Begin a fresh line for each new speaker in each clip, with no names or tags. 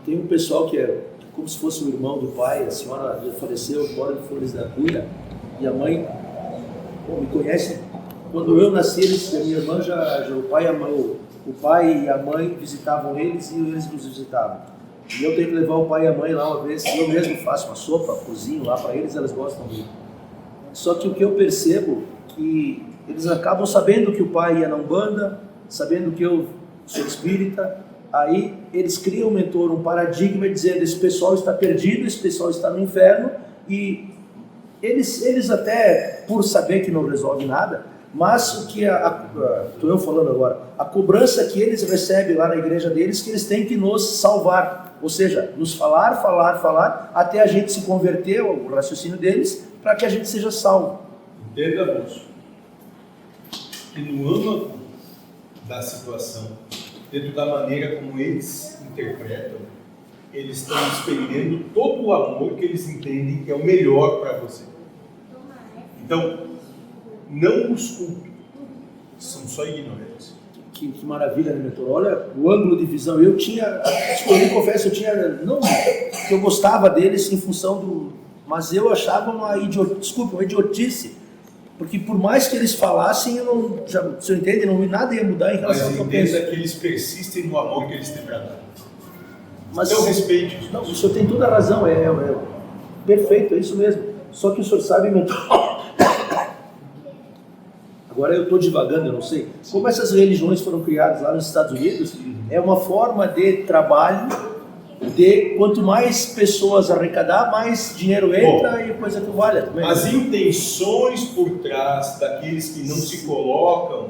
tem um pessoal que é como se fosse o irmão do pai. A senhora já faleceu, mora em Flores da Cunha, e a mãe me conhece. Quando eu nasci, a minha irmã o pai e a mãe visitavam eles e eles nos visitavam. E eu tenho que levar o pai e a mãe lá uma vez. Eu mesmo faço uma sopa, cozinho lá para eles, elas gostam muito. Só que o que eu percebo que eles acabam sabendo que o pai ia na Umbanda, sabendo que eu sou espírita, aí eles criam, mentor, um paradigma dizendo: esse pessoal está perdido, esse pessoal está no inferno, e eles até, por saber que não resolve nada, mas o que estou eu falando agora, a cobrança que eles recebem lá na igreja deles, que eles têm que nos salvar, ou seja, nos falar, até a gente se converter, o raciocínio deles, para que a gente seja salvo.
Entenda, moço, que no âmago da situação, dentro da maneira como eles interpretam, eles estão experimentando todo o amor que eles entendem que é o melhor para você. Então, não os culpe, são só ignorantes.
Que maravilha, né, mentor? Olha o ângulo de visão. Eu confesso, não que eu gostava deles em função do... Mas eu achava uma idiotice. Porque por mais que eles falassem, você entende? Nada ia mudar em relação ao que eu penso.
Mas entenda que eles persistem no amor que eles têm para dar.
Mas,
então respeite.
Não, o senhor tem toda a razão, perfeito, é isso mesmo. Só que o senhor sabe, mentor... Agora eu estou divagando, eu não sei. Como essas religiões foram criadas lá nos Estados Unidos, é uma forma de trabalho de quanto mais pessoas arrecadar, mais dinheiro entra e coisa que vale.
As intenções por trás daqueles que não se colocam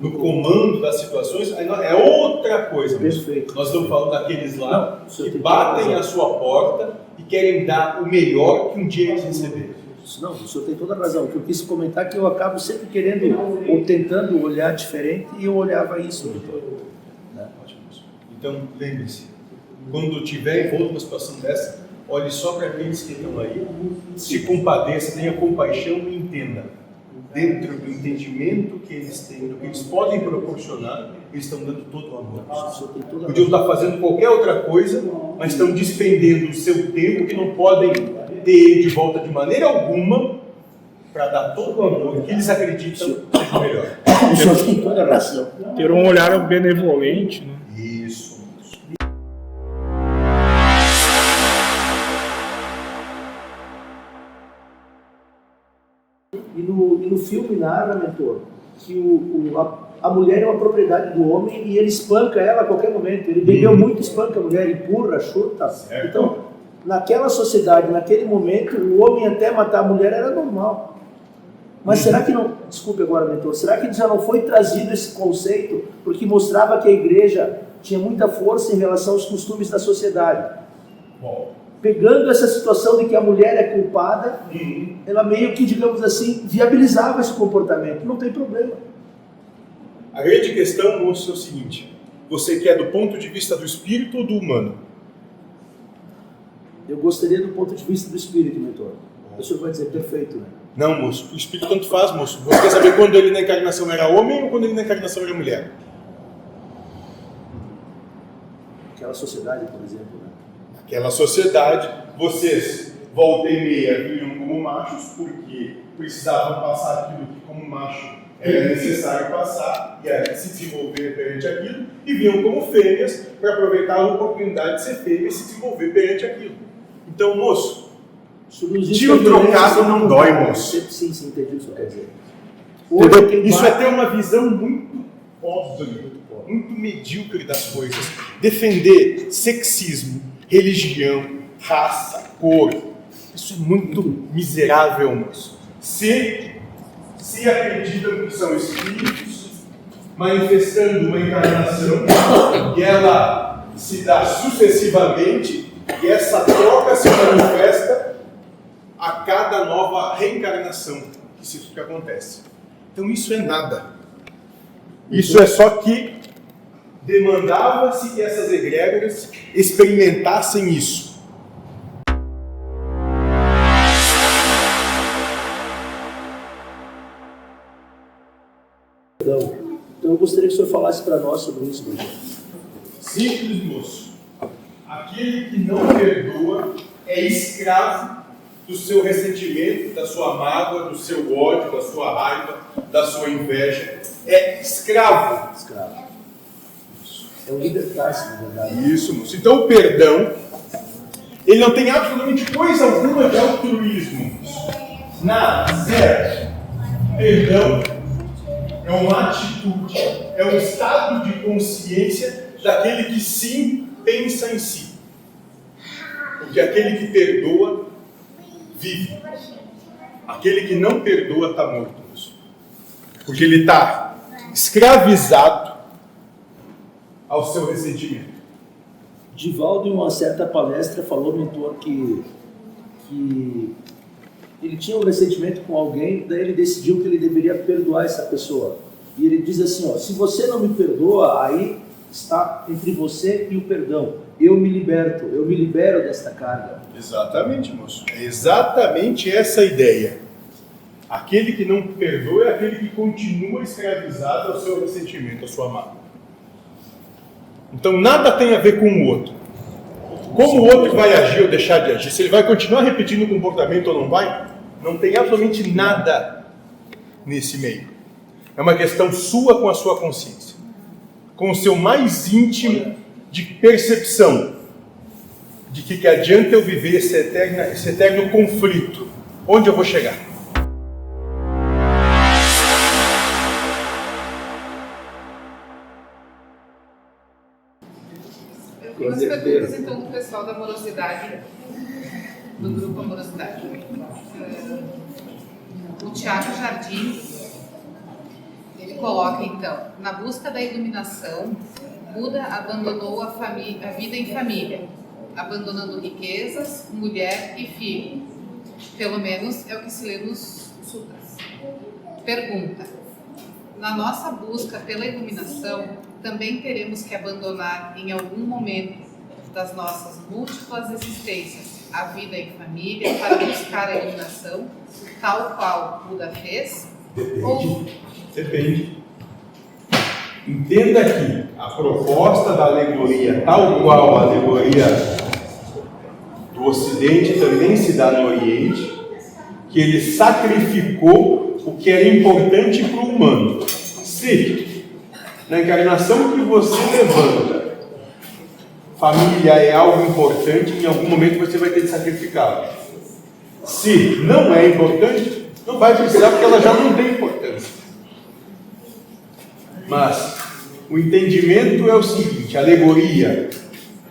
no comando das situações é outra coisa.
Perfeito.
Nós estamos falando daqueles lá que batem a sua porta e querem dar o melhor que um dia eles receberam.
Não, o senhor tem toda a razão. O que eu quis comentar é que eu acabo sempre querendo ou tentando olhar diferente, e eu olhava isso.
Né? Então, lembre-se, quando tiver envolto numa situação dessa, olhe só para aqueles que estão aí, se compadeça, tenha compaixão e entenda. Dentro do entendimento que eles têm, do que eles podem proporcionar, eles estão dando todo o amor. Podiam estar fazendo qualquer outra coisa, mas estão despendendo o seu tempo, que não podem ter ele de volta de maneira alguma, para dar todo o amor que eles acreditam seja o melhor.
O senhor tem toda a razão.
Ter um olhar benevolente, né?
Isso.
E no filme narra, mentor, que a mulher é uma propriedade do homem e ele espanca ela a qualquer momento. Ele bebeu muito, espanca a mulher, empurra, chuta.
Certo.
Então, naquela sociedade, naquele momento, o homem até matar a mulher era normal. Mas será que não... Desculpe agora, mentor. Será que já não foi trazido esse conceito porque mostrava que a igreja tinha muita força em relação aos costumes da sociedade?
Bom.
Pegando essa situação de que a mulher é culpada, ela meio que, digamos assim, viabilizava esse comportamento. Não tem problema.
A grande questão, moço, é o seguinte: você quer do ponto de vista do espírito ou do humano?
Eu gostaria do ponto de vista do espírito, mentor. O senhor vai dizer perfeito, né?
Não, moço. O espírito tanto faz, moço. Você quer saber quando ele na encarnação era homem ou quando ele na encarnação era mulher?
Aquela sociedade, por exemplo, né?
Aquela sociedade, vocês volta e meia viam como machos porque precisavam passar aquilo que como macho era necessário passar e aí se desenvolver perante aquilo, e viam como fêmeas para aproveitar a oportunidade de ser fêmea e se desenvolver perante aquilo. Então, moço, tiro trocado não dói, moço.
Sim, entendi o que você quer dizer.
Isso é ter uma visão muito pobre, muito medíocre das coisas. Defender sexismo, religião, raça, cor, isso é muito miserável, moço. Se acreditam que são espíritos manifestando uma encarnação e ela se dá sucessivamente, e essa troca se manifesta a cada nova reencarnação que acontece. Então isso é nada. Isso é só que demandava-se que essas egrégoras experimentassem isso.
Então eu gostaria que o senhor falasse para nós sobre isso, Bruno.
Simples, moço. Aquele que não perdoa é escravo do seu ressentimento, da sua mágoa, do seu ódio, da sua raiva, da sua inveja. É escravo.
Escravo. É o libertar-se, na verdade.
Isso, moço. Então o perdão, ele não tem absolutamente coisa alguma de altruísmo. Nada, zero. Perdão é uma atitude, é um estado de consciência daquele que sim pensa em si. Porque aquele que perdoa, vive. Aquele que não perdoa está morto. Porque ele está escravizado ao seu ressentimento.
Divaldo, em uma certa palestra, falou, mentor, que ele tinha um ressentimento com alguém, daí ele decidiu que ele deveria perdoar essa pessoa. E ele diz assim, ó, se você não me perdoa, aí está entre você e o perdão. Eu me libero desta carga.
Exatamente, moço. É exatamente essa a ideia. Aquele que não perdoa é aquele que continua escravizado ao seu ressentimento, à sua mágoa. Então nada tem a ver com o outro. Como o outro vai agir ou deixar de agir, se ele vai continuar repetindo o comportamento ou não vai, não tem absolutamente nada nesse meio. É uma questão sua com a sua consciência, com o seu mais íntimo de percepção de que adianta eu viver esse eterno conflito. Onde eu vou chegar?
Eu tenho umas perguntas então do pessoal da Amorosidade, do grupo Amorosidade. O Tiago Jardim, ele coloca então, na busca da iluminação, Buda abandonou a vida em família, abandonando riquezas, mulher e filho. Pelo menos é o que se lê nos sutras. Pergunta: na nossa busca pela iluminação, também teremos que abandonar em algum momento das nossas múltiplas existências a vida em família para buscar a iluminação, tal qual Buda fez?
Depende. Entenda que a proposta da alegoria, tal qual a alegoria do Ocidente também se dá no Oriente, que ele sacrificou o que era importante para o humano. Se na encarnação que você levanta, família é algo importante, em algum momento você vai ter de sacrificá-la. Se não é importante, não vai precisar, porque ela já não tem importância. Mas o entendimento é o seguinte: a alegoria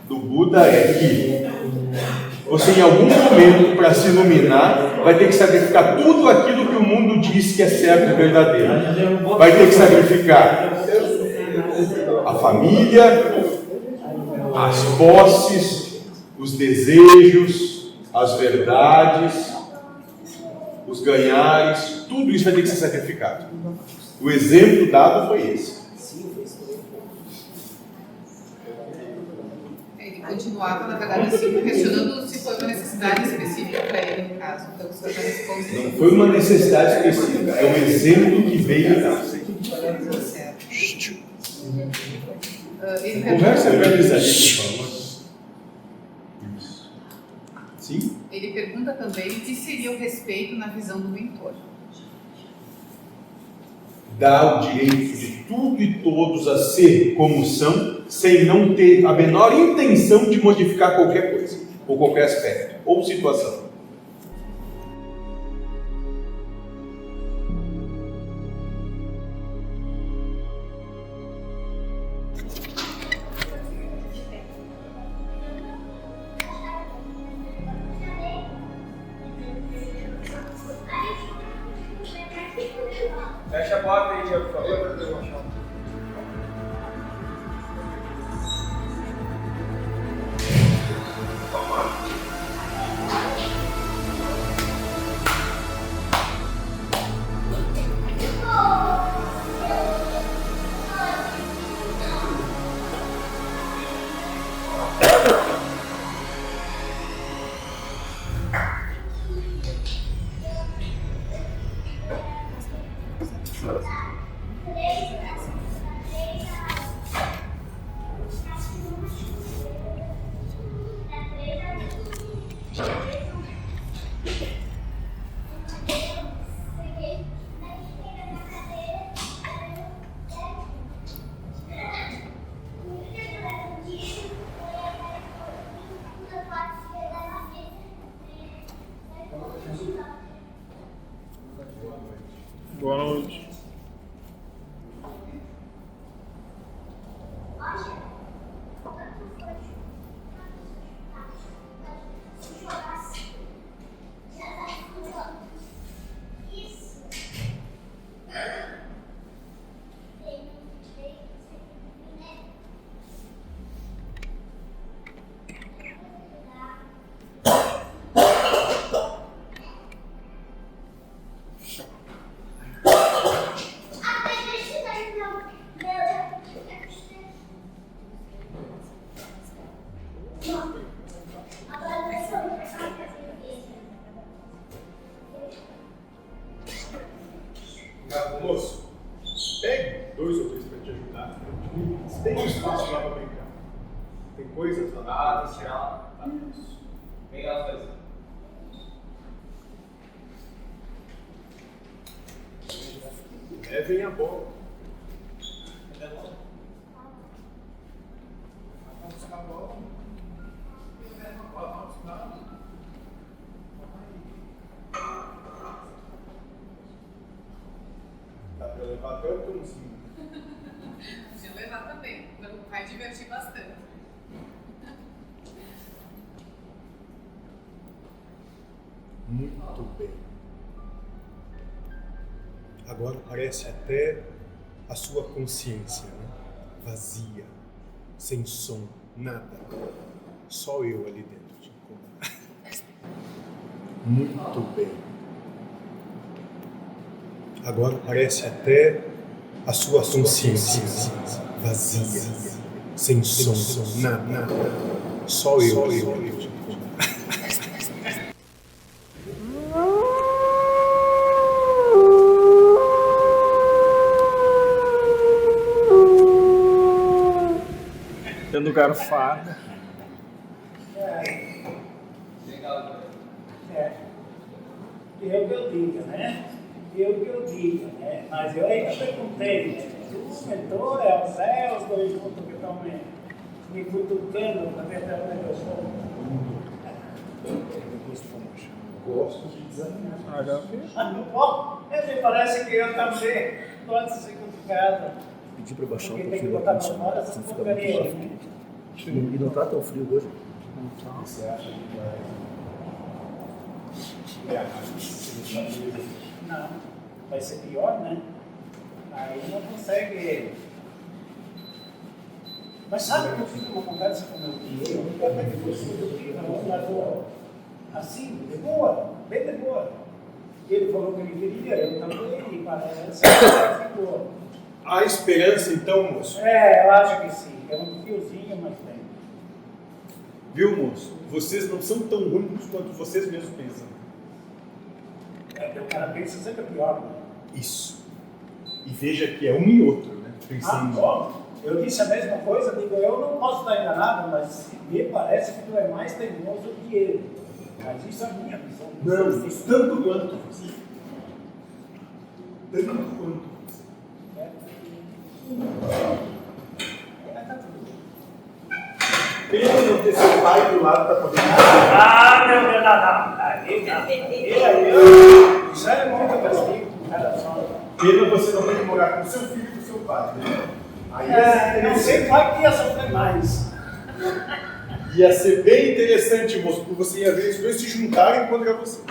do Buda é que você, em algum momento, para se iluminar, vai ter que sacrificar tudo aquilo que o mundo diz que é certo e verdadeiro. Vai ter que sacrificar a família, as posses, os desejos, as verdades, os ganhares, tudo isso vai ter que ser sacrificado. O exemplo dado foi esse.
Ele continuava, na verdade, assim, questionando se foi uma necessidade específica para ele, no caso. Então, o senhor já respondeu.
Não foi uma necessidade específica, é um exemplo que veio a dar.
Certo. Ele
Conversa
pergunta,
com eles aí, por favor. Sim?
ele pergunta também o que seria o respeito na visão do mentor.
Dá o direito de tudo e todos a ser como são, sem não ter a menor intenção de modificar qualquer coisa, ou qualquer aspecto, ou situação.
Fecha a porta aí, Diego, por favor, para ter uma chave.
Tem coisas lá.
Ah, tem que tirar. Tá. Vem ela fazer.
Levem a bola. Dá pra levar até o pãozinho.
De levar também, vai divertir bastante.
Muito bem. Agora parece até a sua consciência, né? Vazia, sem som, nada. Só eu ali dentro te incomodar. Muito bem. Agora parece até a sua consciência vazia, sem som, nada. Só eu ali dentro te incomodar.
Dando garfada.
Eu que eu diga, né? Mas eu ainda perguntei, né? O mentor é o Zé, os dois juntos que estão me cutucando para ver até onde eu sou.
Gosto de desanimar.
Ah, já fiz.
Bom, me parece que eu também gosto de ser cutucado.
Pedir para baixar um
Porque tem que
pouquinho
botar
a
para fora essa
não ficar muito
porcaria.
frio. E não tá tão frio hoje.
Você acha que vai...
Não, vai ser pior, né? Aí não consegue. Mas sabe que eu tive uma conversa com meu tio, eu até que fosse produtiva, mas assim, de boa, bem de boa. Ele falou que ele queria, eu também, e parece que de boa.
Há esperança então, moço?
É, eu acho que sim, é um fiozinho, mas tem.
Viu, moço? Vocês não são tão ruins quanto vocês mesmos pensam.
É, o cara pensa sempre pior, né?
Isso. E veja que é um e outro, né? Pensando.
Bom, eu disse a mesma coisa, digo, eu não posso estar enganado, mas me parece que tu é mais teimoso que ele. Mas isso é a minha visão.
Não, tanto quanto você. Tanto quanto você.
Tá tudo bem.
Pena não ter seu pai do lado para poder.
Ah, meu Deus, não. Isso é muito castigo, cara só.
Pena você não ter que morar com seu filho e com seu pai, né? Aí
Não sei qual que ia sofrer mais.
ia ser bem interessante, moço, porque você ia ver os dois se juntarem contra você.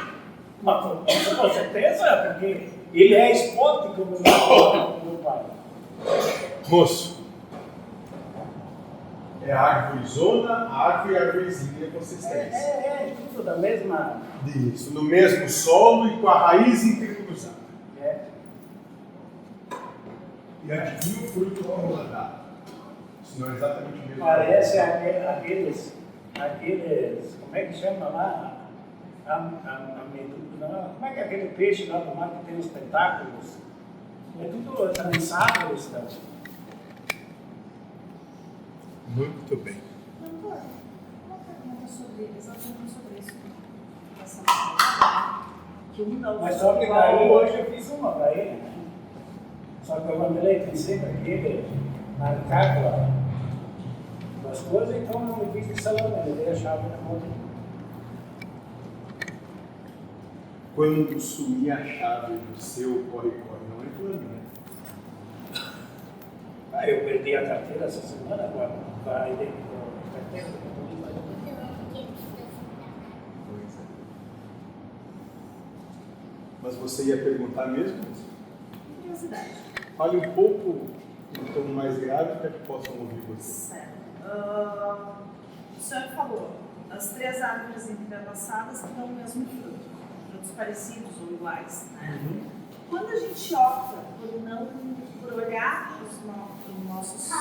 Mas com certeza, porque ele é esporte como meu pai.
Moço, é a árvorezona, a árvore e a árvorezinha que vocês têm.
É, tudo da mesma.
Isso, no mesmo solo e com a raiz intercruzada.
É.
E adivinha o fruto que vão dar? Isso não é exatamente o mesmo.
Parece aqueles, como é que chama lá? Como é que é aquele peixe lá do mar que tem os tentáculos? É tudo trançado, tá?
Muito bem.
Doutor, uma pergunta exatamente sobre isso. Que um não.
Mas só que daí hoje eu fiz uma para ele, né? Só que o Vanderlei tem sempre aquele marcado as coisas, então eu não fiz de salão, eu dei a chave na mão dele.
Quando sumir a chave do seu corre-corre, não é plano, né?
Ah, eu perdi a carteira essa semana, agora vai dentro da carteira.
Pois é. Mas você ia perguntar mesmo?
Curiosidade.
Fale um pouco em tom mais grave para que possam ouvir você.
Certo. O senhor falou, as 3 árvores entrelaçadas dão o mesmo fruto, frutos parecidos ou iguais, né? Quando a gente opta por olhar os nossos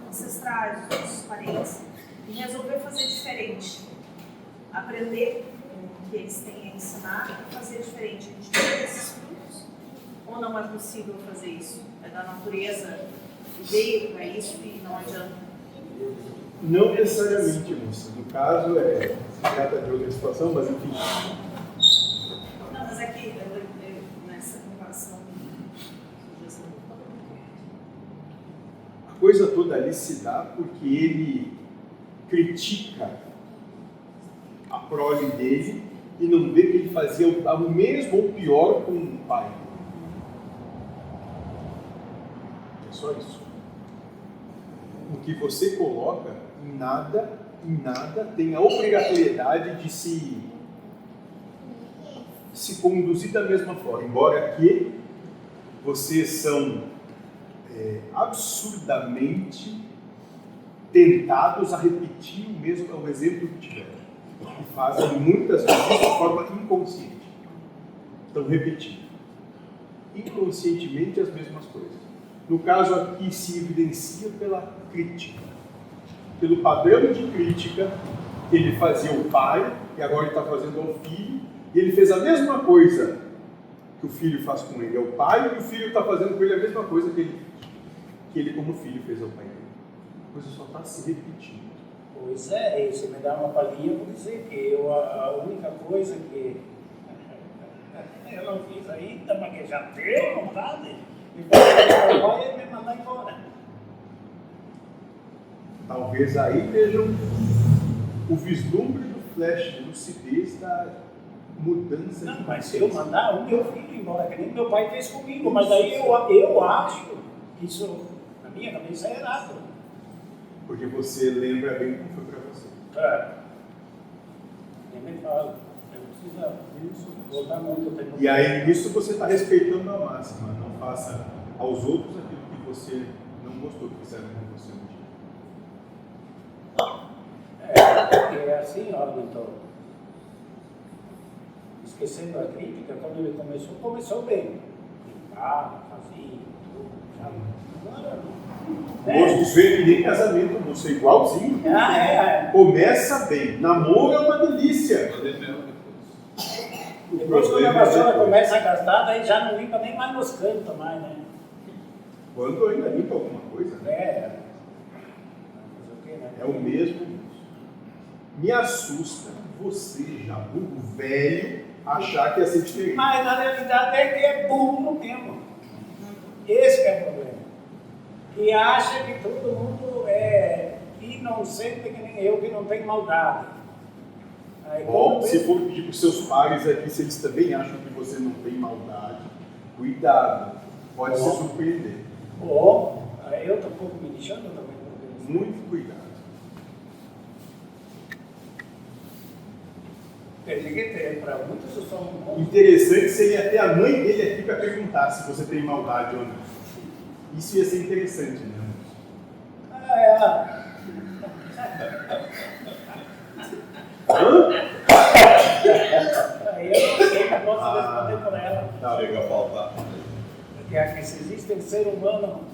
ancestrais, os nossos parentes, e resolver fazer diferente, aprender o que eles têm a ensinar e fazer diferente, a gente tem esses frutos? Ou não é possível fazer isso? É da natureza, veio para isso e não adianta?
Não necessariamente, moça. No caso, se trata de outra situação, mas enfim.
Não, mas aqui, nessa comparação,
A coisa toda ali se dá porque ele critica a prole dele e não vê que ele fazia o mesmo ou pior com o pai. É só isso. O que você coloca, em nada tem a obrigatoriedade de se conduzir da mesma forma. Embora que vocês são absurdamente tentados a repetir o exemplo que tiveram. E fazem muitas vezes de forma inconsciente. Estão repetindo. Inconscientemente as mesmas coisas. No caso aqui se evidencia pela crítica. Pelo padrão de crítica que ele fazia ao pai, e agora ele está fazendo ao filho, e ele fez a mesma coisa que o filho faz com ele ao pai, e o filho está fazendo com ele a mesma coisa que ele como filho fez ao pai dele. A coisa só está se repetindo.
Pois é, você me dá uma palhinha, eu vou dizer que a única coisa que eu não fiz ainda, mas que já tenho vontade, e meu pai é me mandar embora.
Talvez aí vejam o vislumbre do flash, de lucidez da mudança.
Não, mas se eu mandar o meu filho embora, que nem meu pai fez comigo, mas aí eu acho que isso, na minha cabeça, é errado.
Porque você lembra bem como foi para você.
Nem me fala. Eu preciso voltar muito tempo.
E aí, nisso você está respeitando a máxima. Não faça aos outros aquilo que você não gostou que fizeram com você um dia.
Porque é assim, olha, então. Esquecendo a crítica, quando ele começou bem. Brincava, fazia, tudo. Agora não.
Gostos vêm que nem casamento, você igualzinho. Começa bem. Namoro é uma delícia.
Depois quando a vassoura começa a gastar, daí já não limpa nem mais nos cantos mais, né?
Quando ainda limpa alguma coisa, né?
Fazer o quê, né?
É o mesmo. Me assusta você, já burro velho, achar que ia ser diferente.
Mas na realidade é que é burro mesmo. Esse que é o problema. E acha que todo mundo é inocente que nem eu, que não tem maldade. Aí,
Bom, se for pedir para os seus pais aqui, se eles também acham que você não tem maldade, cuidado, pode se surpreender.
Aí eu estou um pouco me lixando também.
Muito cuidado.
Quer dizer que para muitos eu sou um bom.
Interessante seria ter a mãe dele aqui para perguntar se você tem maldade ou não. Isso ia ser interessante, né?
Aí eu não sei, não posso responder por ela.
Tá legal, faltar.
Porque se existe um ser humano.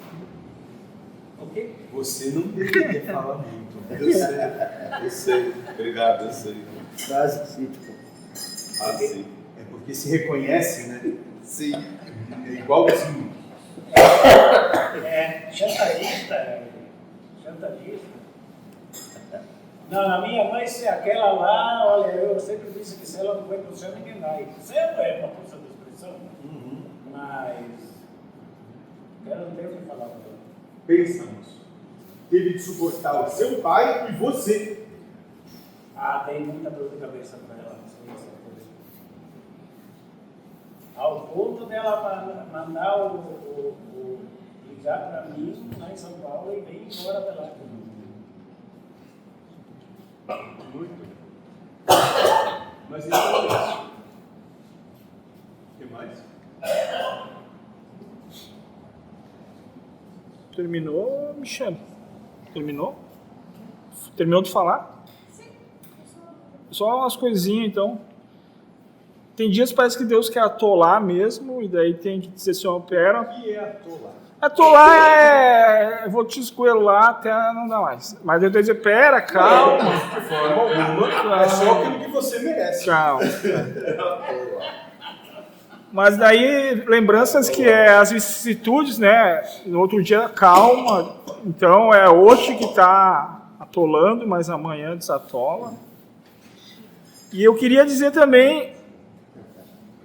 O quê?
Você não deveria falar muito.
Eu sei. Obrigado, eu sei.
Frase típica.
Assim.
É porque se reconhece, né?
Sim.
É igual assim.
Chantagista. Não, na minha mãe, se aquela lá, olha, eu sempre disse que se ela não foi pro céu, ninguém vai. Céu é uma força de expressão, mas eu não tenho o que falar para ela.
Pensamos. Teve de suportar o seu pai e você.
Dei muita dor de cabeça para ela. Ao ponto dela mandar ligar para mim lá em São Paulo e vir embora de lá.
Muito. Mas então é isso. O que mais?
Terminou, Michele? Terminou? Terminou de falar?
Sim.
Só umas coisinhas, então. Tem dias que parece que Deus quer atolar mesmo, e daí tem que dizer assim, ó, pera.
O que é atolar?
Atolar é... Eu vou te escoelar até não dá mais. Mas eu tenho que dizer, pera, calma.
De forma alguma. É só aquilo que você merece.
Calma. Mas daí, lembranças que é as vicissitudes, né? No outro dia, calma. Então, é hoje que está atolando, mas amanhã desatola. E eu queria dizer também,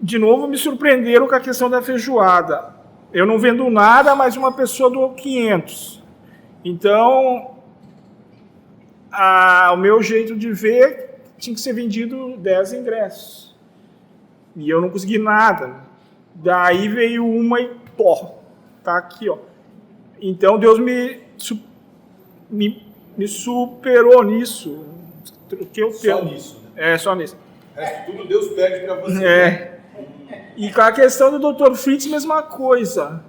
de novo, me surpreenderam com a questão da feijoada. Eu não vendo nada, mas uma pessoa doou 500. Então, o meu jeito de ver tinha que ser vendido 10 ingressos. E eu não consegui nada. Daí veio uma e tá aqui, ó. Então Deus me superou nisso.
Só nisso, né?
É, só nisso.
Tudo Deus pede para você.
E com a questão do Dr. Fritz, mesma coisa.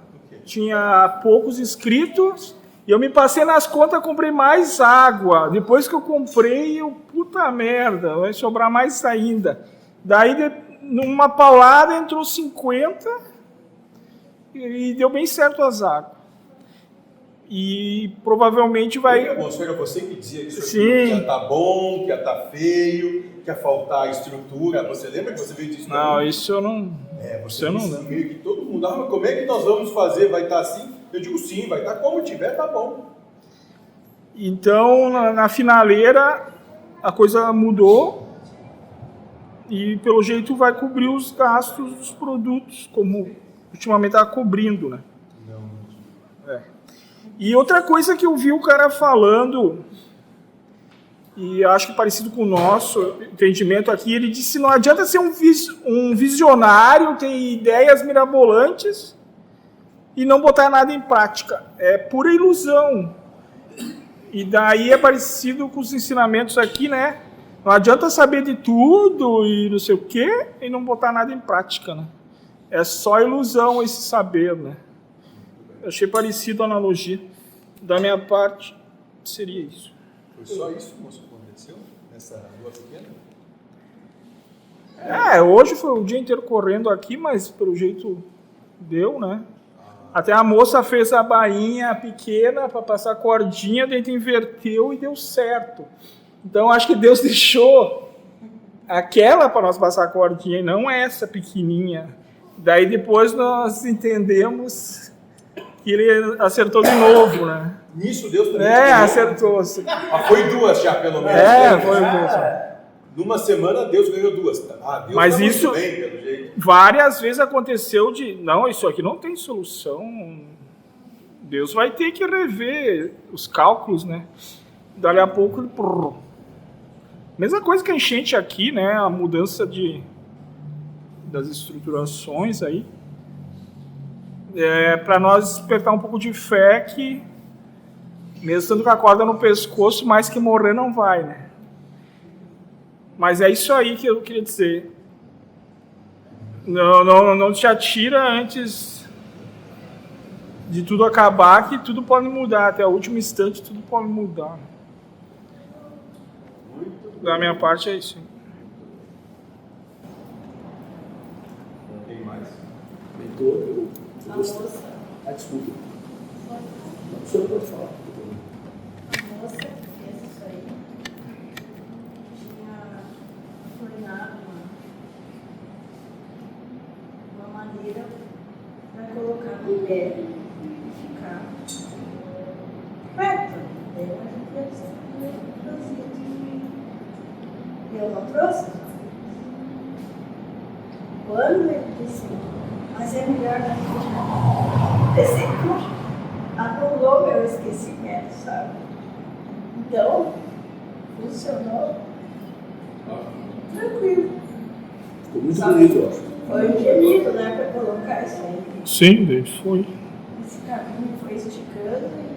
Tinha poucos inscritos e eu me passei nas contas, comprei mais água. Depois que eu comprei, puta merda, vai sobrar mais ainda. Daí, numa paulada, entrou 50 e deu bem certo as águas. E provavelmente vai...
Moço, era você que dizia isso aqui,
Sim.
que ia estar bom, que ia estar feio, que ia faltar estrutura. Você lembra que você veio disso?
Não, isso eu não...
Você
eu não
disse
lembro.
meio que todo mundo, mas como é que nós vamos fazer? Vai estar assim? Eu digo sim, vai estar como tiver, tá bom.
Então, na finaleira, a coisa mudou e, pelo jeito, vai cobrir os gastos dos produtos, como ultimamente está cobrindo, né? E outra coisa que eu vi o cara falando, e acho que parecido com o nosso entendimento aqui, ele disse: não adianta ser um visionário, ter ideias mirabolantes e não botar nada em prática. É pura ilusão. E daí é parecido com os ensinamentos aqui, né? Não adianta saber de tudo e não sei o quê e não botar nada em prática, né? É só ilusão esse saber, né? Eu achei parecido a analogia. Da minha parte, seria isso.
Foi só isso, moço, que aconteceu nessa rua pequena?
Hoje foi o dia inteiro correndo aqui, mas pelo jeito deu, né? Até a moça fez a bainha pequena para passar a cordinha, daí inverteu e deu certo. Então acho que Deus deixou aquela para nós passar a cordinha e não essa pequenininha. Daí depois nós entendemos que ele acertou de novo, né?
Nisso Deus também
acertou.
Foi duas já, pelo menos.
Foi duas.
Numa semana Deus ganhou duas. Deus
mas
tá
isso
muito bem, pelo jeito.
Várias vezes aconteceu não, isso aqui não tem solução. Deus vai ter que rever os cálculos, né? Dali a pouco mesma coisa que a enchente aqui, né? A mudança das estruturações aí. Para nós despertar um pouco de fé que, mesmo estando com a corda no pescoço, mais que morrer não vai, né? Mas é isso aí que eu queria dizer. Não te atira antes de tudo acabar, que tudo pode mudar. Até o último instante tudo pode mudar. Da minha parte é isso.
Não tem mais.
Eu gostei. Desculpa. Não, o senhor pode falar.
A moça que fez isso aí tinha tornado uma maneira para colocar no pé e ficar perto. Daí a gente ia trazer. Eu não trouxe. Quando ele disse, mas é melhor não decidir, anulou meu esquecimento, sabe? Então, funcionou tranquilo.
Ficou muito bonito, eu acho.
Foi um gemido, né, para colocar isso aí.
Sim, foi.
Esse caminho foi esticando e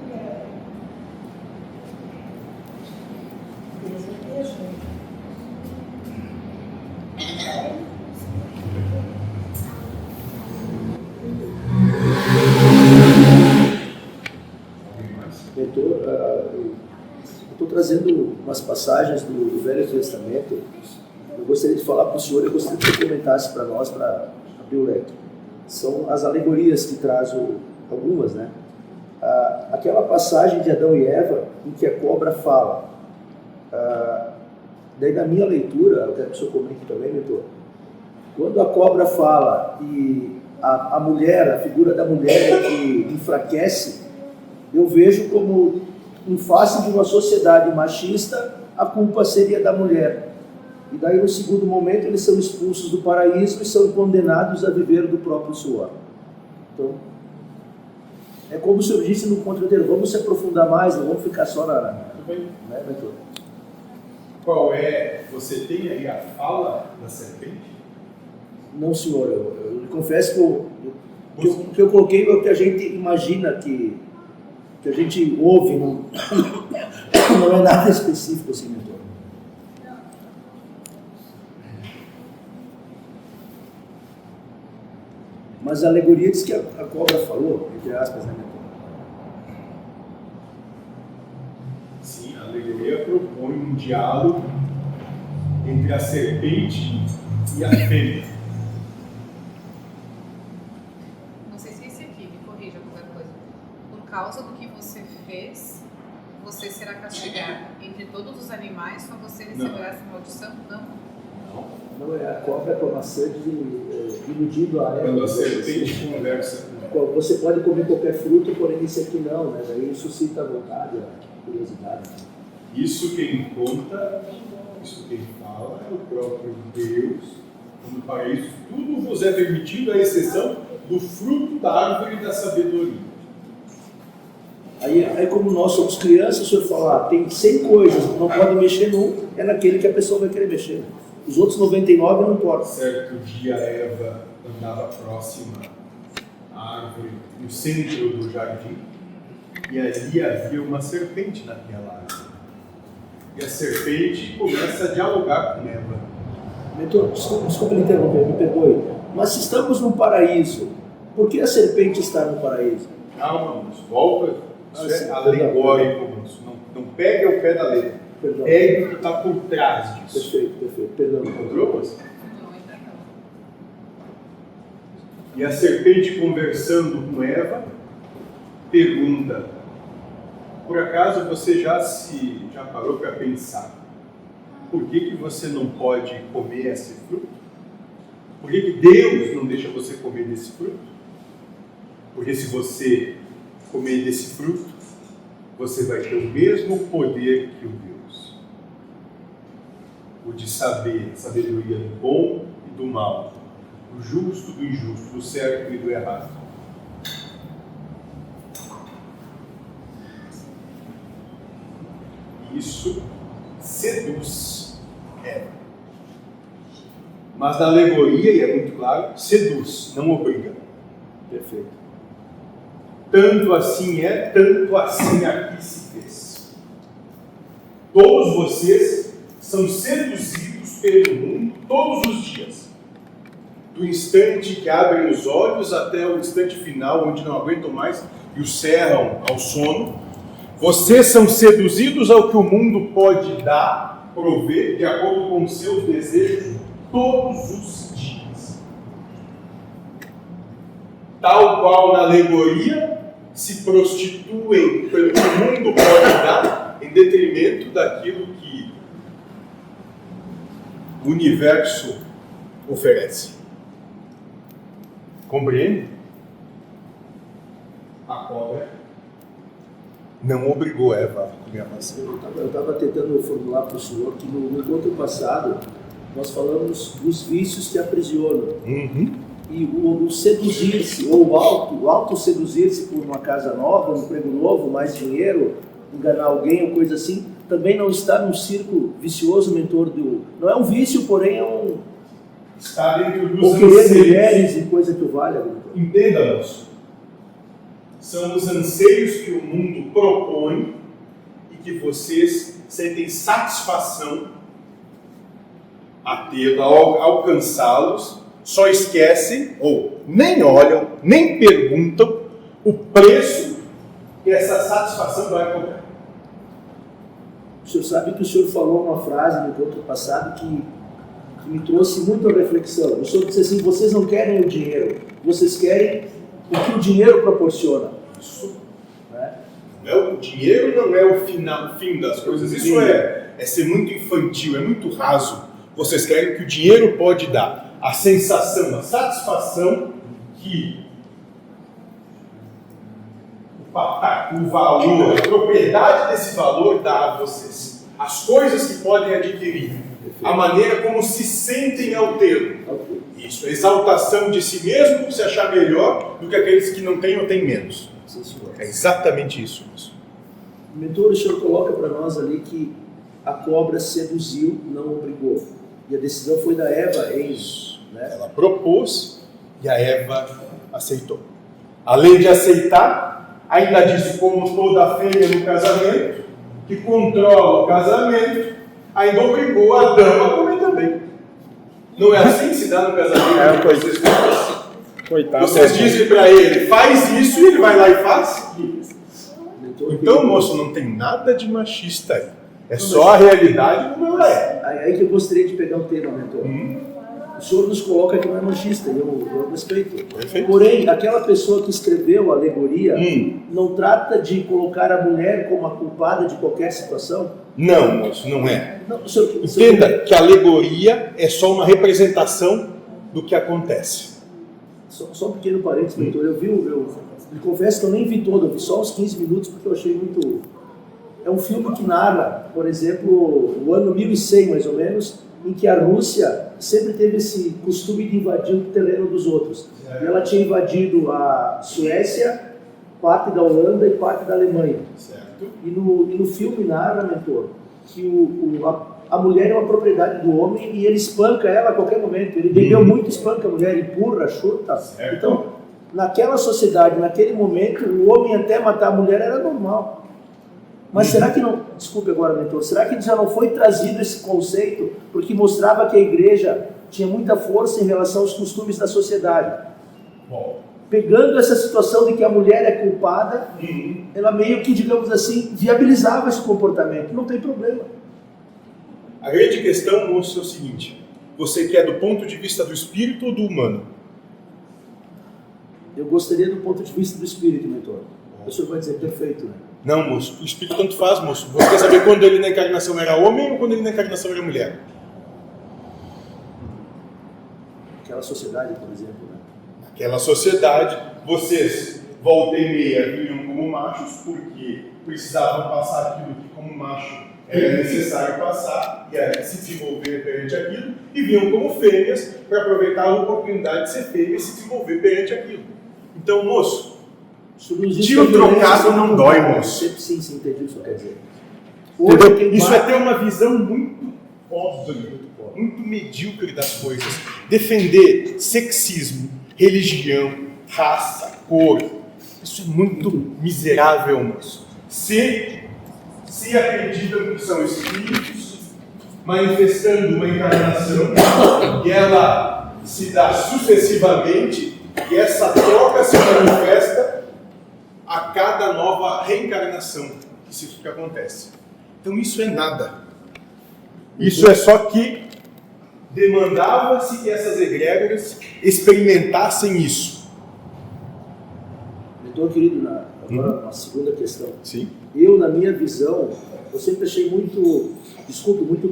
Deus me deixou.
Eu estou trazendo umas passagens do Velho Testamento. Eu gostaria de falar para o senhor, eu gostaria que você comentasse para nós, para abrir o leque. São as alegorias que traz algumas, né? Aquela passagem de Adão e Eva, em que a cobra fala. Daí, na minha leitura, eu quero que o senhor comente também, mentor. Quando a cobra fala e a mulher, a figura da mulher é que enfraquece, eu vejo como em face de uma sociedade machista, a culpa seria da mulher. E daí, no segundo momento, eles são expulsos do paraíso e são condenados a viver do próprio suor. Então, é como o senhor disse no ponto anterior, vamos se aprofundar mais, não vamos ficar só na... Né, mentor?
Qual é? Você tem aí a fala da serpente?
Não, senhor, eu lhe confesso que o que eu coloquei é o que a gente imagina que a gente ouve, não é nada específico assim, mentor. Mas a alegoria diz que a cobra falou, entre aspas, né, mentor?
Sim, a alegoria propõe um diálogo entre a serpente e a fêmea.
Não sei se esse aqui, me corrija qualquer coisa. Por causa do que você fez, você será castigado. Entre todos os animais, só você receberá essa maldição? Não.
Não é a cobra com a maçã iludindo a Eva.
Quando a serpente conversa com
Você pode comer qualquer fruto, porém esse aqui não, né? Daí suscita a vontade, a curiosidade.
isso quem conta, isso quem fala é o próprio Deus. Quando para isso tudo vos é permitido, à exceção do fruto da árvore da sabedoria.
Aí como nós somos crianças, o senhor fala, tem 100 coisas, não pode mexer num, é naquele que a pessoa vai querer mexer. Os outros 99 não importa.
Certo dia Eva andava próxima à árvore, no centro do jardim, e ali havia uma serpente naquela árvore. E a serpente começa a dialogar com Eva.
Mentor, desculpa lhe interromper, me perdoe. Mas se estamos no paraíso, por que a serpente está no paraíso?
Calma, moço, volta. Isso
sim,
é alegórico, moço. Não pegue ao pé da letra.
Perdão.
Pegue o que está por trás disso.
Perfeito, perdão.
Encontrou, moço?
Não, ainda não.
E a serpente, conversando com Eva, pergunta: por acaso você já parou para pensar por que você não pode comer esse fruto? Por que Deus não deixa você comer desse fruto? Porque se você comer desse fruto, você vai ter o mesmo poder que o Deus. O de saber, a sabedoria do bom e do mal, do justo do injusto, do certo e do errado. Isso seduz Eva. Mas na alegoria, e é muito claro, seduz, não obriga.
Perfeito.
Tanto assim aqui se fez. Todos vocês são seduzidos pelo mundo todos os dias. Do instante que abrem os olhos até o instante final, onde não aguentam mais e os cerram ao sono. Vocês são seduzidos ao que o mundo pode dar, prover, de acordo com os seus desejos, todos os dias. Tal qual na alegoria, se prostituem pelo que o mundo pode dar, em detrimento daquilo que o universo oferece. Compreende? A cobra não obrigou Eva a comer a maçã.
Eu estava tentando formular para o senhor que no encontro passado nós falamos dos vícios que aprisionam. E o seduzir-se, ou o auto-seduzir-se por uma casa nova, um emprego novo, mais dinheiro, enganar alguém ou coisa assim, também não está num círculo vicioso, mentor do... Não é um vício, porém é um...
Está dentro dos
Ou querer
anseios.
mulheres e coisa que o valha, mentor.
Entenda-nos. São os anseios que o mundo propõe e que vocês sentem satisfação a ter, ao alcançá-los, só esquecem, ou nem olham, nem perguntam o preço que essa satisfação vai cobrar.
O senhor sabe que o senhor falou uma frase no encontro passado que me trouxe muita reflexão. O senhor disse assim, vocês não querem o dinheiro, vocês querem o que o dinheiro proporciona.
Isso, né? O dinheiro não é o fim das coisas. Isso é ser muito infantil, é muito raso. Vocês querem o que o dinheiro pode dar. A sensação, a satisfação que o o valor, a propriedade desse valor dá a vocês. As coisas que podem adquirir, a maneira como se sentem ao tê-lo. Isso, a exaltação de si mesmo, se achar melhor do que aqueles que não têm ou têm menos.
Sim, senhor.
É exatamente isso.
Mentor, o senhor coloca para nós ali que a cobra seduziu, não obrigou. E a decisão foi da Eva em isso, né?
Ela propôs e a Eva aceitou. Além de aceitar, ainda disse, como toda fêmea no casamento, que controla o casamento, ainda obrigou a dama a comer também. Não é assim que se dá no casamento?
Coitado.
Vocês dizem para ele, faz isso, e ele vai lá e faz? Então, moço, não tem nada de machista aí. É só a realidade como ela é.
Aí que eu gostaria de pegar o tema, mentor. O senhor nos coloca que não é machista, e eu respeito.
Perfeito.
Porém, aquela pessoa que escreveu a alegoria não trata de colocar a mulher como a culpada de qualquer situação?
Não, moço, não é.
Não,
Entenda que a alegoria é só uma representação do que acontece.
Só um pequeno parênteses, mentor. Eu confesso que eu nem vi todo, eu vi só uns 15 minutos porque eu achei muito... É um filme que narra, por exemplo, o ano 1100, mais ou menos, em que a Rússia sempre teve esse costume de invadir o terreno dos outros. E ela tinha invadido a Suécia, parte da Holanda e parte da Alemanha.
Certo.
E no filme narra, mentor, que a mulher é uma propriedade do homem e ele espanca ela a qualquer momento. Ele bebeu muito, espanca a mulher, empurra, chuta.
Certo.
Então, naquela sociedade, naquele momento, o homem até matar a mulher era normal. Mas será que não, desculpe agora, mentor, será que já não foi trazido esse conceito porque mostrava que a igreja tinha muita força em relação aos costumes da sociedade?
Bom.
Pegando essa situação de que a mulher é culpada, ela meio que, digamos assim, viabilizava esse comportamento. Não tem problema.
A grande questão, moço, é o seguinte: você quer do ponto de vista do espírito ou do humano?
Eu gostaria do ponto de vista do espírito, mentor. O senhor vai dizer perfeito, né?
Não, moço, o espírito tanto faz, moço. Você quer saber quando ele na encarnação era homem ou quando ele na encarnação era mulher?
Aquela sociedade, por exemplo, né?
Naquela sociedade, vocês, volta e meia, vinham como machos porque precisavam passar aquilo que como macho era necessário passar e era se desenvolver perante aquilo, e vinham como fêmeas para aproveitar a oportunidade de ser fêmea e se desenvolver perante aquilo. Então, moço, tiro trocado não dói, moço.
Sim, entendi o que o senhor quer dizer.
Entendeu? Isso é ter uma visão muito pobre, muito medíocre das coisas. Defender sexismo, religião, raça, cor, isso é muito miserável, moço. Se acreditam que são espíritos manifestando uma encarnação e ela se dá sucessivamente, e essa troca se manifesta a cada nova reencarnação que acontece. Então isso é nada. Isso é só que demandava-se que essas egrégoras experimentassem isso.
Mentor querido, agora uma segunda questão.
Sim.
Eu, na minha visão, eu sempre achei muito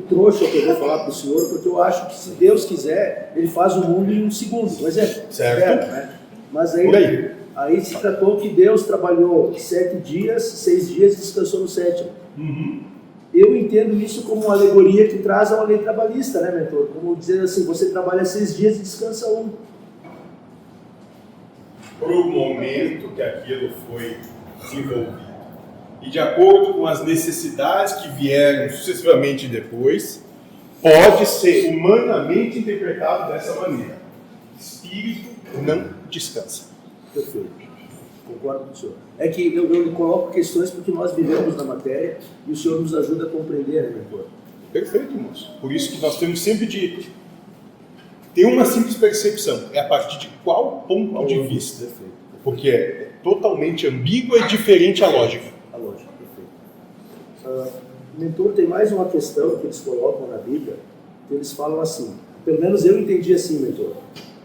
trouxa que eu vou falar para o senhor, porque eu acho que se Deus quiser, ele faz o mundo em um segundo. Por exemplo,
certo.
Né? Mas aí se tratou que Deus trabalhou 7 dias, 6 dias e descansou no 7º. Eu entendo isso como uma alegoria que traz a uma lei trabalhista, né, mentor? Como dizer assim, você trabalha 6 dias e descansa 1.
Para o momento que aquilo foi desenvolvido e de acordo com as necessidades que vieram sucessivamente depois, pode ser humanamente interpretado dessa maneira. Espírito não descansa.
Perfeito. Concordo com o senhor. É que eu lhe coloco questões porque nós vivemos na matéria e o senhor nos ajuda a compreender, né, mentor?
Perfeito, moço. Por isso que nós temos sempre de ter uma simples percepção. É a partir de qual ponto de vista?
Perfeito.
Porque é totalmente ambígua e diferente a lógica.
A lógica, perfeito. Mentor, tem mais uma questão que eles colocam na Bíblia, que eles falam assim, pelo menos eu entendi assim, mentor,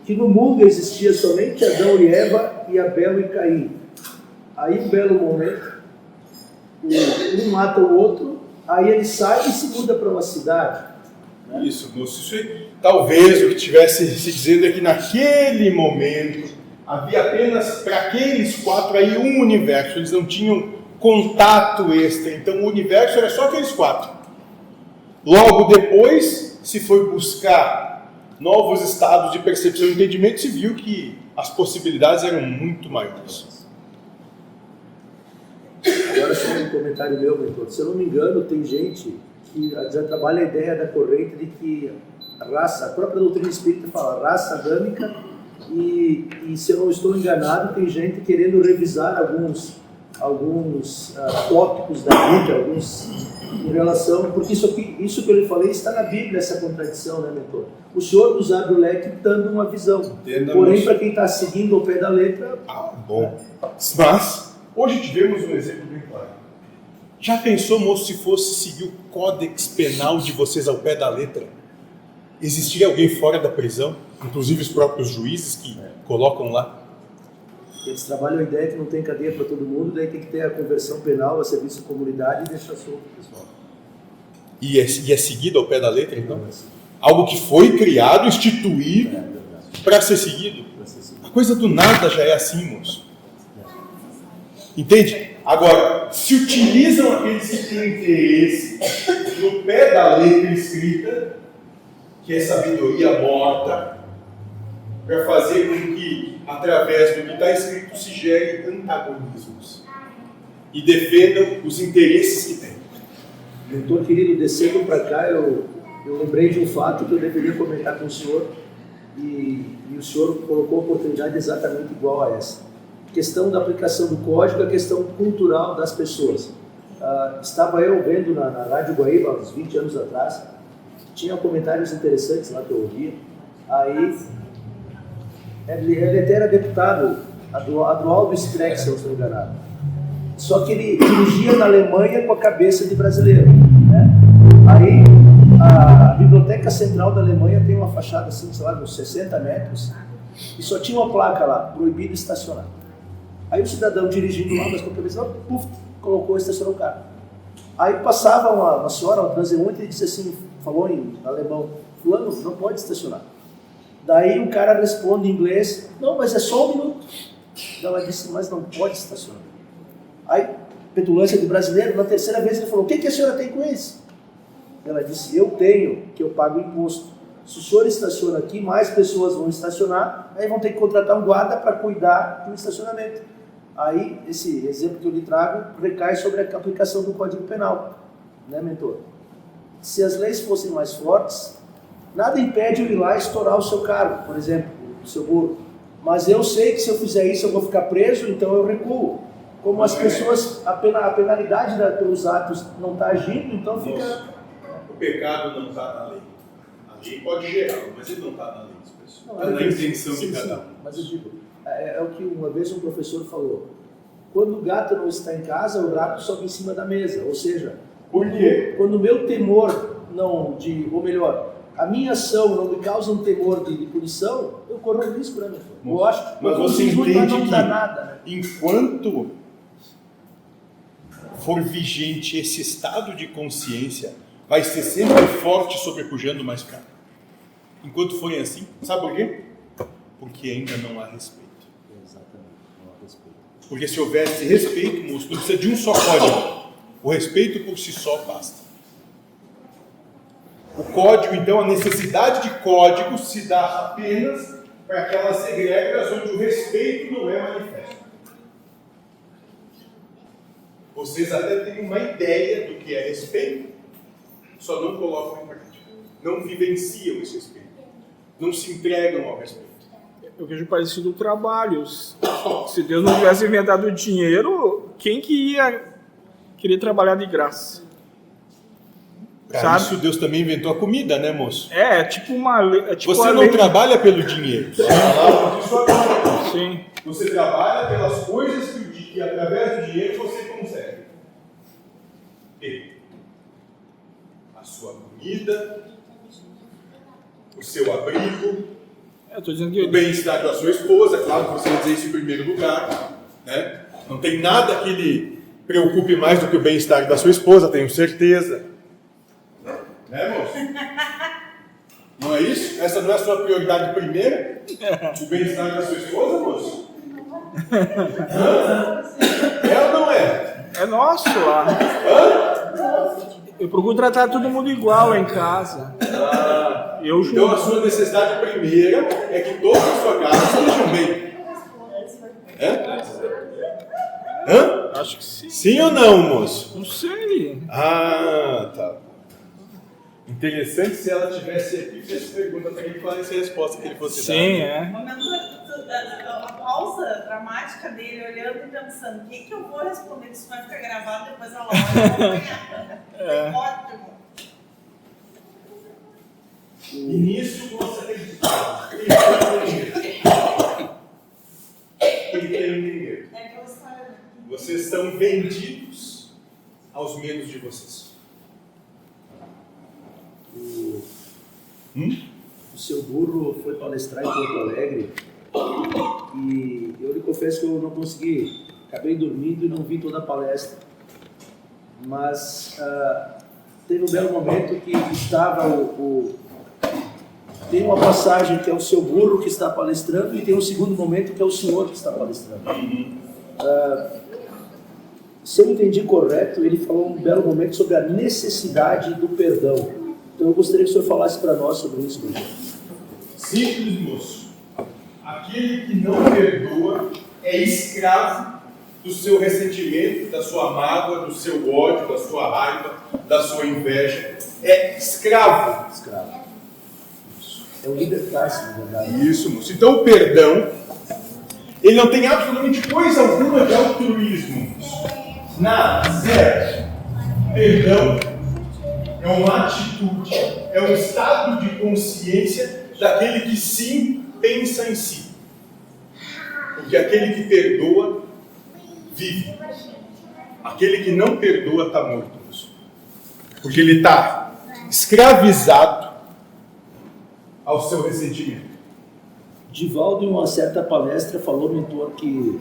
que no mundo existia somente Adão e Eva e Abel e Caim. Aí, um belo momento, um mata o outro, aí ele sai e se muda para uma cidade. Né?
Isso, moço. Talvez o que estivesse se dizendo é que naquele momento havia apenas para aqueles 4 aí um universo, eles não tinham contato extra, então o universo era só aqueles 4. Logo depois, se foi buscar novos estados de percepção e entendimento, se viu que as possibilidades eram muito maiores.
Agora, só um comentário meu, mentor. Se eu não me engano, tem gente que já trabalha a ideia da corrente de que a raça, a própria doutrina espírita fala raça adâmica, e se eu não estou enganado, tem gente querendo revisar alguns tópicos da Bíblia, em relação, porque isso que eu lhe falei está na Bíblia, essa contradição, né, mentor? O Senhor nos abre o leque dando uma visão. Porém, para quem está seguindo ao pé da letra...
Bom. Mas, hoje tivemos um exemplo bem claro. Já pensou, moço, se fosse seguir o códex penal de vocês ao pé da letra? Existiria alguém fora da prisão? Inclusive os próprios juízes que colocam lá?
Eles trabalham a ideia que não tem cadeia para todo mundo, daí tem que ter a conversão penal a serviço da comunidade e deixar solto o pessoal.
E é seguido ao pé da letra, então? Algo que foi criado, instituído, para ser seguido. A coisa do nada já é assim, moço. Entende? Agora, se utilizam aqueles que têm interesse no pé da letra escrita, que é sabedoria morta, para fazer com que, através do que está escrito, se gere antagonismos e defendam os interesses que têm.
Mentor querido, descendo para cá, eu lembrei de um fato que eu deveria comentar com o senhor, e o senhor colocou a oportunidade exatamente igual a essa. A questão da aplicação do código, a questão cultural das pessoas. Estava eu vendo na Rádio Guaíba, uns 20 anos atrás, tinha comentários interessantes lá que eu ouvia. Aí, ele até era deputado, Adroaldo Streck, se eu não estou enganado. Só que ele dirigia na Alemanha com a cabeça de brasileiro, né? Aí, a Biblioteca Central da Alemanha tem uma fachada assim, sei lá, uns 60 metros, e só tinha uma placa lá, proibido estacionar. Aí o cidadão dirigindo lá, mas com a cabeça lá, puf, colocou e estacionou o carro. Aí passava uma senhora, um transeunte, e disse assim, falou em alemão, fulano, não pode estacionar. Daí o cara responde em inglês, não, mas é só 1 minuto. Ela disse, mas não pode estacionar. Aí, petulância de brasileiro, na terceira vez ele falou, o que a senhora tem com isso? Ela disse, eu tenho, que eu pago imposto. Se o senhor estaciona aqui, mais pessoas vão estacionar, aí vão ter que contratar um guarda para cuidar do estacionamento. Aí, esse exemplo que eu lhe trago recai sobre a aplicação do Código Penal, né, mentor? Se as leis fossem mais fortes, nada impede eu ir lá e estourar o seu carro, por exemplo, o seu burro. Mas eu sei que se eu fizer isso eu vou ficar preso, então eu recuo. Como as pessoas, a penalidade pelos atos não está agindo, então fica...
O pecado não está na lei. A lei pode gerar, mas ele não está na lei. Está na intenção de cada um.
Mas eu digo, é o que uma vez um professor falou. Quando o gato não está em casa, o rato sobe em cima da mesa. Ou seja,
por quê?
Quando o meu temor ou melhor, a minha ação não me causa um temor de punição, eu corro um risco, né, meu? Eu acho,
mas você entende
não
que
dá nada, né?
Enquanto for vigente esse estado de consciência, vai ser sempre forte sobrepujando mais fraco. Enquanto forem assim, sabe por quê? Porque ainda não há respeito.
Exatamente, não há respeito.
Porque se houvesse respeito, moço, não precisa de um só código. O respeito por si só basta. O código, então, a necessidade de código se dá apenas para aquelas egrégoras onde o respeito não é manifesto. Vocês até têm uma ideia do que é respeito, só não colocam em prática. Não vivenciam esse respeito. Não se entregam ao respeito.
Eu vejo parecido o trabalho. Se Deus não tivesse inventado o dinheiro, quem que ia querer trabalhar de graça?
Para isso Deus também inventou a comida, né, moço?
É tipo uma lei. Tipo
você não trabalha pelo dinheiro.
Sim.
Você trabalha pelas coisas que através do dinheiro você consegue. A sua comida, o seu abrigo, o bem-estar da sua esposa, claro que você vai dizer isso em primeiro lugar, né? Não tem nada que lhe preocupe mais do que o bem-estar da sua esposa, tenho certeza. Né, moço? Não é isso? Essa não é a sua prioridade primeira? O bem-estar da sua esposa, moço? É ou não é?
É nosso lá. Eu procuro tratar todo mundo igual em casa. Eu
Então a sua necessidade primeira é que todos na sua casa estejam bem. Hã?
acho que sim.
Sim ou não, moço?
Não sei.
Ah, tá. Interessante se ela tivesse aqui, fizesse pergunta para ele, qual é a resposta que ele fosse dar.
Sim, é.
O momento a pausa dramática dele, olhando e pensando, o que eu vou responder? Isso vai ficar gravado, depois ela olha. É ótimo.
E nisso você tem que entender.
É que você fala.
Vocês estão vendidos aos medos de vocês.
O seu burro foi palestrar em Porto Alegre e eu lhe confesso que eu não consegui, acabei dormindo e não vi toda a palestra, mas teve um belo momento que estava tem uma passagem que é o seu burro que está palestrando e tem um segundo momento que é o senhor que está palestrando. Se eu entendi correto, ele falou um belo momento sobre a necessidade do perdão. Então eu gostaria que o senhor falasse para nós sobre isso, Bruno.
Simples, moço. Aquele que não perdoa é escravo do seu ressentimento, da sua mágoa, do seu ódio, da sua raiva, da sua inveja. É escravo.
Escravo. É o libertar-se, na verdade.
Isso, moço. Então o perdão, ele não tem absolutamente coisa alguma de altruísmo. Nada, zero. Perdão é uma atitude, é um estado de consciência daquele que sim pensa em si. Porque aquele que perdoa, vive. Aquele que não perdoa está morto. Porque ele está escravizado ao seu ressentimento.
Divaldo, em uma certa palestra, falou, mentor, que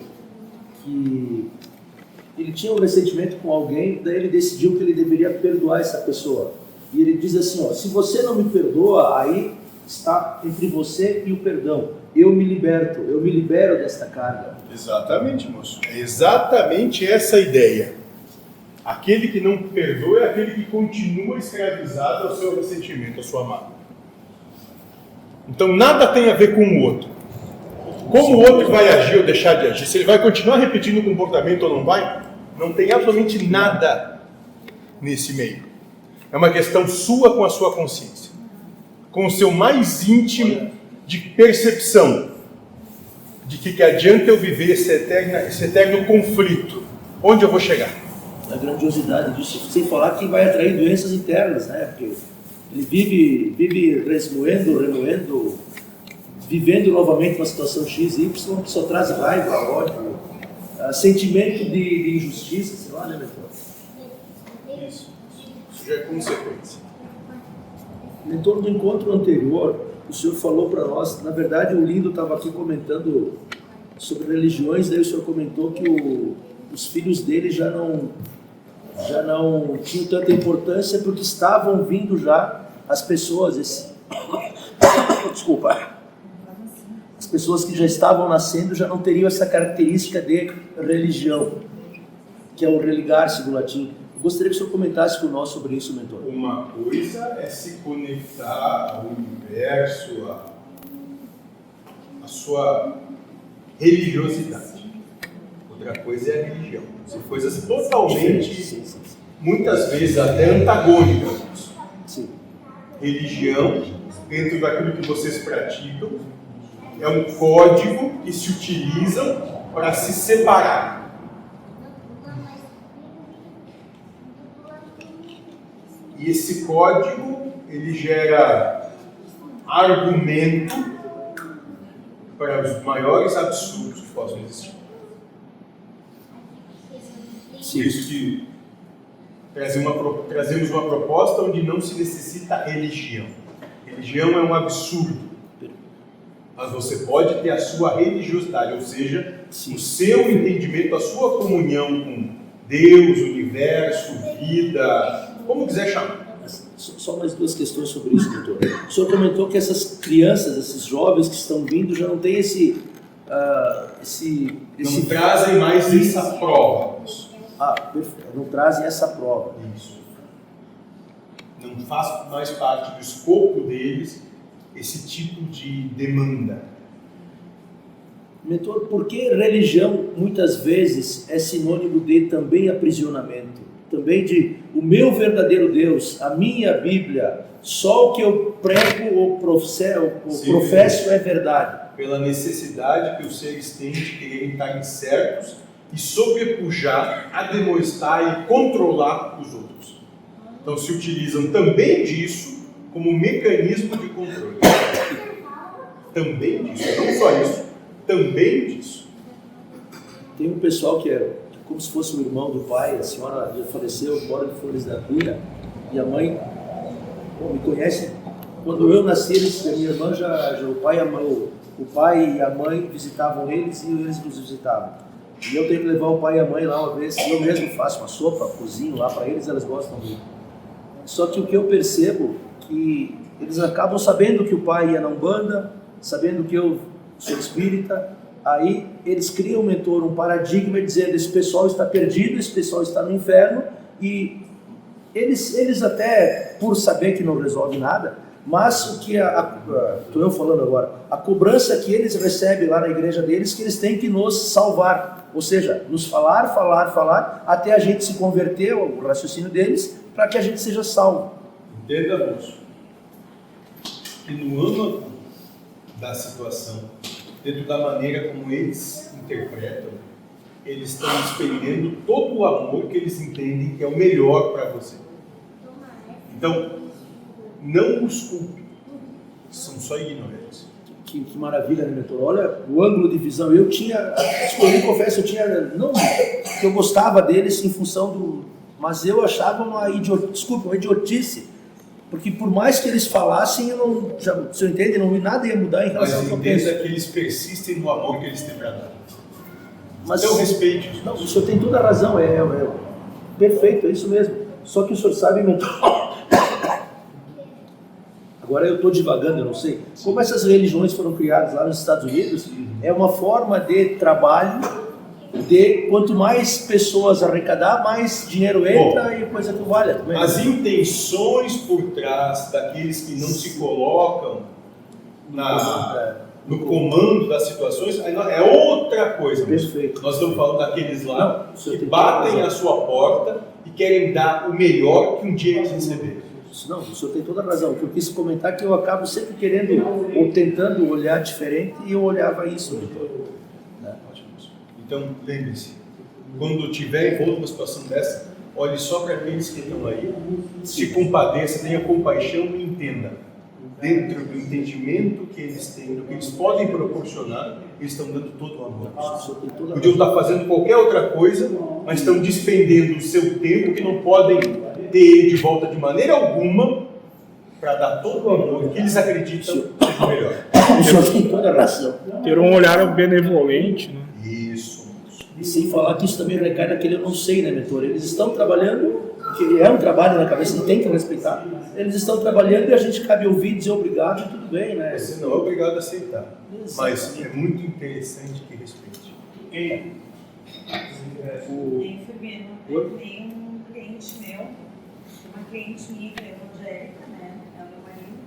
ele tinha um ressentimento com alguém, daí ele decidiu que ele deveria perdoar essa pessoa. E ele diz assim, se você não me perdoa, aí está entre você e o perdão. Eu me libero desta carga.
Exatamente, moço. É exatamente essa a ideia. Aquele que não perdoa é aquele que continua escravizado ao seu ressentimento, à sua mágoa. Então nada tem a ver com o outro. Como o outro vai agir ou deixar de agir, se ele vai continuar repetindo o comportamento ou não vai, não tem absolutamente nada nesse meio. É uma questão sua com a sua consciência, com o seu mais íntimo de percepção de que adianta eu viver esse eterno conflito. Onde eu vou chegar?
A grandiosidade disso, sem falar que vai atrair doenças internas, né? Porque ele vive remoendo, vivendo novamente uma situação X, Y, que só traz raiva, ódio, sentimento de injustiça, sei lá, né, mentor?
Isso já é consequência.
Mentor, no encontro anterior, o senhor falou para nós, na verdade o Lindo estava aqui comentando sobre religiões, daí o senhor comentou que os filhos dele já não tinham tanta importância porque estavam vindo já as pessoas, desculpa, as pessoas que já estavam nascendo já não teriam essa característica de religião, que é o religar-se do latim. Eu gostaria que o senhor comentasse com nós sobre isso, mentor.
Uma coisa é se conectar ao universo, à sua religiosidade. Outra coisa é a religião. São coisas totalmente, muitas vezes até antagônicas.
Sim.
Religião, dentro daquilo que vocês praticam, é um código que se utilizam para se separar. E esse código, ele gera argumento para os maiores absurdos que possam existir. Por isso que trazemos uma proposta onde não se necessita religião. Religião é um absurdo. Mas você pode ter a sua religiosidade, ou seja, o seu entendimento, a sua comunhão com Deus, universo, vida, como quiser chamar.
Só mais duas questões sobre isso, doutor. O senhor comentou que essas crianças, esses jovens que estão vindo, já não tem
Não trazem mais essa prova.
Não trazem essa prova.
Isso. Não faz mais parte do escopo deles esse tipo de demanda.
Mentor, por que religião muitas vezes é sinônimo de também aprisionamento? Também de o meu verdadeiro Deus, a minha Bíblia, só o que eu prego ou professo é verdade.
Pela necessidade que os seres têm de quererem estar incertos e sobrepujar, ademoestar e controlar os outros. Então se utilizam também disso como mecanismo de controle. Também disso, não só isso, também disso.
Tem um pessoal que é como se fosse o irmão do pai, a senhora já faleceu, mora de Flores da Cunha, e a mãe me conhece. Quando eu nasci, a minha irmã o pai e a mãe visitavam eles e eles nos visitavam. E eu tenho que levar o pai e a mãe lá uma vez, eu mesmo faço uma sopa, cozinho lá para eles, elas gostam muito. Só que o que eu percebo que eles acabam sabendo que o pai ia na Umbanda, sabendo que eu sou espírita, aí eles criam, mentor, um paradigma dizendo esse pessoal está perdido, esse pessoal está no inferno, e eles até, por saber que não resolve nada, mas o que estou eu falando agora, a cobrança que eles recebem lá na igreja deles, que eles têm que nos salvar, ou seja, nos falar, até a gente se converter, o raciocínio deles, para que a gente seja salvo.
Entenda, moço, que no âmago da situação, dentro da maneira como eles interpretam, eles estão despendendo todo o amor que eles entendem que é o melhor para você. Então, não os culpe, são só ignorantes.
Que maravilha, né, mentor? Olha o ângulo de visão. Eu confesso, não que eu gostava deles em função do... Mas eu achava uma idiotice. Porque por mais que eles falassem, o senhor entende? Nada ia mudar em relação ao que eu penso.
Mas entenda que eles persistem no amor que eles têm para dar.
Mas,
então respeite.
Não, o senhor tem toda a razão, perfeito, é isso mesmo. Só que o senhor sabe, mentor... Agora eu estou divagando, eu não sei. Como essas religiões foram criadas lá nos Estados Unidos, é uma forma de trabalho de quanto mais pessoas arrecadar, mais dinheiro entra e coisa que vale. Também.
As intenções por trás daqueles que não se colocam no comando das situações é outra coisa.
Perfeito.
Nós estamos falando daqueles lá que batem a sua porta e querem dar o melhor que um dia eles receberam.
Não, o senhor tem toda a razão. O que eu quis comentar é que eu acabo sempre querendo ou tentando olhar diferente e eu olhava isso.
Então, lembre-se, quando tiver envolto numa situação dessa, olhe só para aqueles que estão aí, se compadeça, tenha compaixão e entenda. Dentro do entendimento que eles têm, do que eles podem proporcionar, eles estão dando todo o amor. Podiam estar fazendo qualquer outra coisa, mas estão despendendo o seu tempo que não podem ter ele de volta de maneira alguma para dar todo o amor que eles acreditam seja melhor.
O senhor tem toda a razão.
Ter um olhar benevolente, né?
Isso.
E sem falar que isso também recai naquele eu não sei, né, mentor? Eles estão trabalhando, que é um trabalho na cabeça, não tem que respeitar. Eles estão trabalhando e a gente cabe ouvir e dizer obrigado e tudo bem, né?
Você não é obrigado a aceitar,
Exatamente.
mas é muito interessante que respeite.
Tem um cliente meu, uma cliente minha que é evangélica, né? Ela é marido.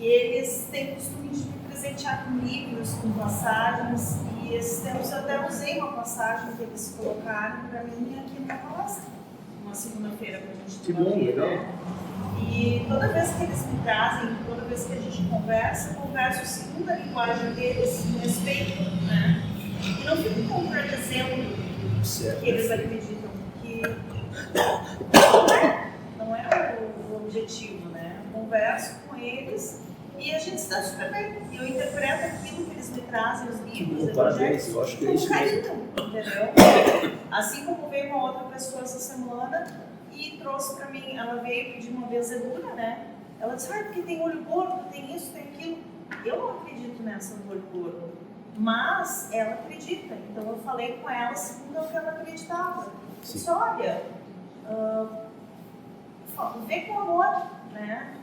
E eles têm costume de me presentear com livros, com passagens. E esses tempos eu até usei uma passagem que eles colocaram para mim aqui na palestra. Uma segunda-feira para a gente
Que bom, legal.
né? E toda vez que eles me trazem, toda vez que a gente converso segundo a linguagem deles, respeito, né? E não fico contradizendo que eles acreditam que não é o objetivo, né? Eu converso com eles e a gente está super bem. Eu interpreto aquilo que eles me trazem, os livros,
Parabéns, eu acho que é isso mesmo.
Entendeu? Assim como veio uma outra pessoa essa semana e trouxe para mim, ela veio pedir uma benzedura, né? Ela disse, porque tem olho gordo, tem isso, tem aquilo. Eu não acredito nessa do olho gordo, mas ela acredita. Então eu falei com ela segundo o que ela acreditava. Disse, olha, vê com amor, né?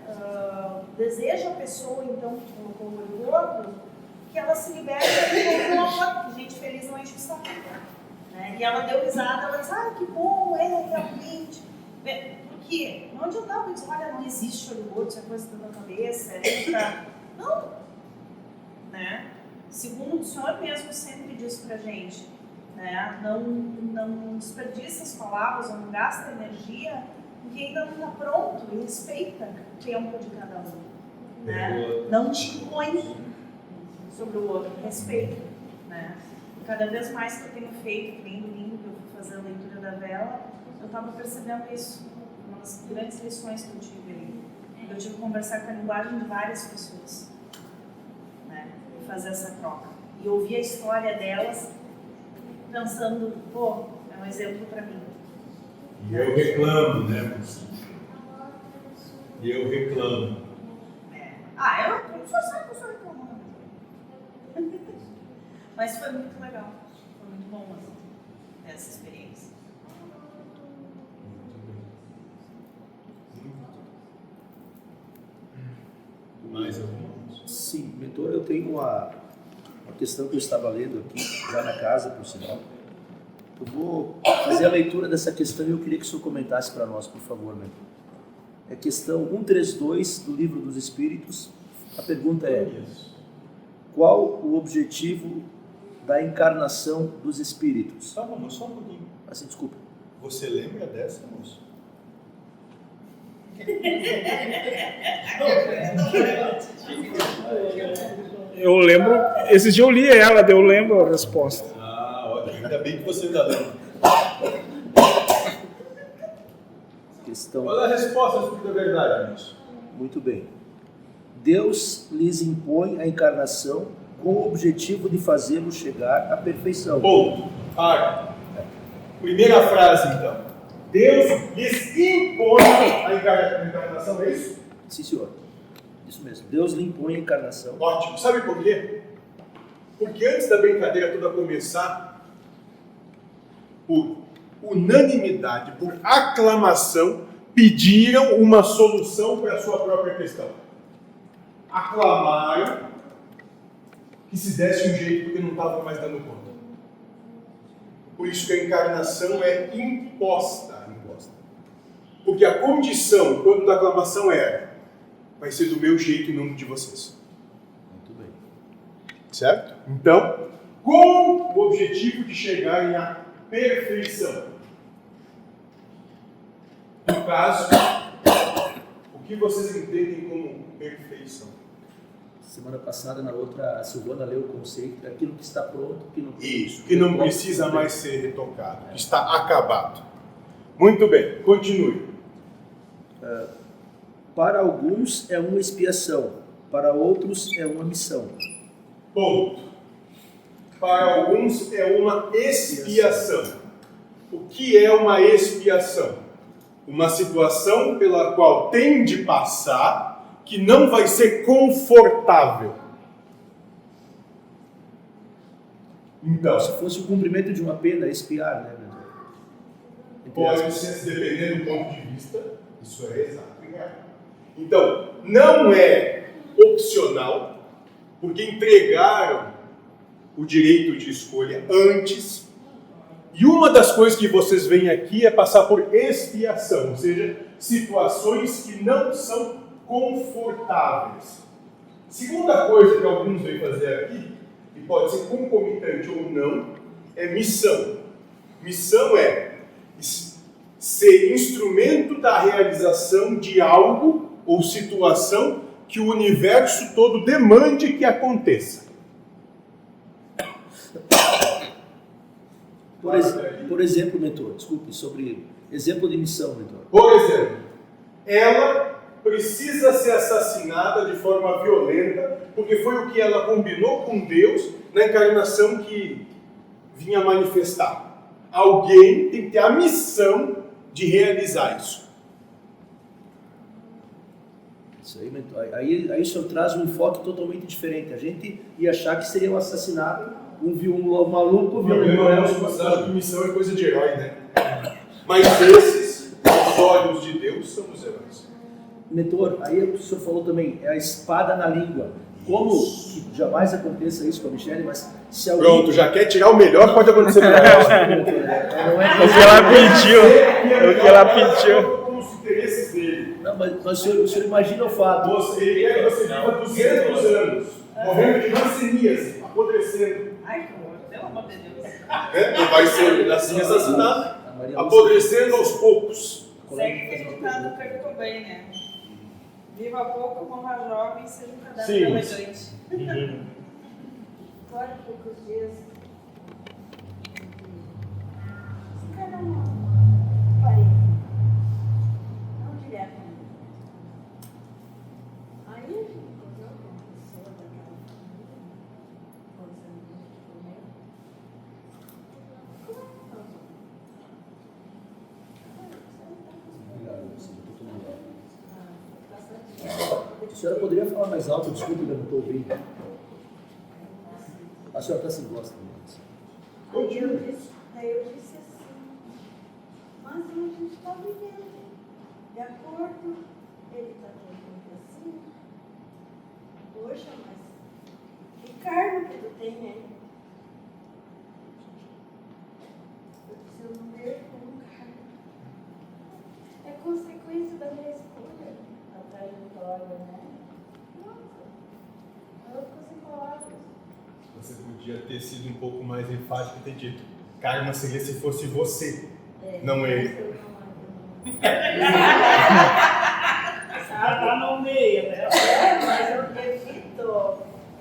Deseja a pessoa, então, que colocou o olho gordo, que ela se liberte com amor, porque gente feliz não enche o saco. Né? E ela deu risada, ela disse, que bom, realmente. Por quê? Não adiantava dizer, olha, não existe olho gordo, isso é coisa da tua cabeça, Não. Né? Segundo o Senhor mesmo sempre diz pra gente, né? Não desperdiça as palavras, não gasta energia, porque ainda não está pronto, e respeita o tempo de cada um. Né? Não te impõe sobre o outro, respeita. Né? E cada vez mais que eu tenho feito, que nem domingo que eu fui fazer a leitura da vela, eu estava percebendo isso, uma das grandes lições que eu tive ali. Eu tive que conversar com a linguagem de várias pessoas, né? E fazer essa troca. E ouvir a história delas, pensando, é um exemplo para mim.
E eu reclamo, né, moça? E eu reclamo.
Eu só sabe que eu sou reclamando. Mas foi muito legal. Foi muito bom essa experiência.
Mais alguma?
Sim, mentor, eu tenho uma questão que eu estava lendo aqui, já na casa, por sinal. Eu vou fazer a leitura dessa questão e eu queria que o senhor comentasse para nós, por favor, mentor. É questão 132 do Livro dos Espíritos. A pergunta é: qual o objetivo da encarnação dos espíritos?
Só um pouquinho.
Assim, desculpa.
Você lembra dessa, moço?
Eu lembro, esse dia eu li ela, eu lembro a resposta.
Ótimo, ainda bem que você ainda lembra.
Questão...
Qual é a resposta da verdade, moço?
Muito bem. Deus lhes impõe a encarnação com o objetivo de fazê-los chegar à perfeição.
Ponto. Primeira frase, então. Deus lhes impõe a encarnação, é isso?
Sim, senhor. Isso mesmo. Deus lhe impõe a encarnação.
Ótimo. Sabe por quê? Porque antes da brincadeira toda começar, por unanimidade, por aclamação, pediram uma solução para a sua própria questão. Aclamaram que se desse um jeito porque não estavam mais dando conta. Por isso que a encarnação é imposta. Porque a condição, quando da aclamação vai ser do meu jeito e não de vocês.
Muito bem.
Certo? Então, com o objetivo de chegarem à perfeição. No caso, o que vocês entendem como perfeição?
Semana passada, na outra, a Silvana leu o conceito, aquilo que está pronto, que não...
Isso, que não precisa mais ser retocado, que está acabado. Muito bem, continue.
Para alguns é uma expiação, para outros é uma missão.
Ponto. Para alguns é uma expiação. O que é uma expiação? Uma situação pela qual tem de passar, que não vai ser confortável. Então,
se fosse o cumprimento de uma pena, expiar, né?
Pode ser, dependendo do ponto de vista, isso é exato e real. Então, não é opcional, porque entregaram o direito de escolha antes, e uma das coisas que vocês veem aqui é passar por expiação, ou seja, situações que não são confortáveis. Segunda coisa que alguns vêm fazer aqui, e pode ser concomitante ou não, é missão. Missão é ser instrumento da realização de algo ou situação que o universo todo demande que aconteça.
Por exemplo, mentor, desculpe, sobre exemplo de missão, mentor.
Por exemplo, ela precisa ser assassinada de forma violenta, porque foi o que ela combinou com Deus na encarnação que vinha manifestar. Alguém tem que ter a missão de realizar isso.
Isso aí, mentor. Aí o senhor traz um enfoque totalmente diferente. A gente ia achar que seria um assassinato, um maluco
violento. Não, que missão é coisa de herói, né? Mas esses, aos olhos de Deus, Deus são os heróis.
Mentor, aí o senhor falou também, é a espada na língua. Como que jamais aconteça isso com a Michelle, mas se alguém...
Pronto, já quer tirar o melhor, pode acontecer pra ela.
Não é
O que ela pediu. O que ela pediu.
Com os interesses dele.
Não, mas o senhor imagina o fato.
Ele quer que você viva 200 anos, morrendo de ranceníase, apodrecendo.
Ai, que horror, pelo amor de Deus.
Não vai ser assim assassinado.
A Maria
Apodrecendo aos poucos.
Segue aquele ditado que eu bem, né? Viva pouco, morra jovem, seja um cadáver
Sim.
elegante.
Agora, poucos dias, se cada um parede, não diretamente. Aí a gente encontrou com uma pessoa daquela família, conversando com ele. Como é que nós vamos?
A senhora poderia falar mais alto? Desculpe, eu não estou ouvindo. A senhora está sem voz também.
Daí eu disse assim, mas a gente está vivendo, de acordo, ele está dizendo assim, poxa, mas que cargo que tu tem aí? Eu disse, eu não perco um cargo. É consequência da minha escolha, a trajetória, né? Nossa, eu fico sem palavras.
Você podia ter sido um pouco mais enfático e ter dito: karma seria se fosse você, não ele.
Tá no meio, né?
Mas eu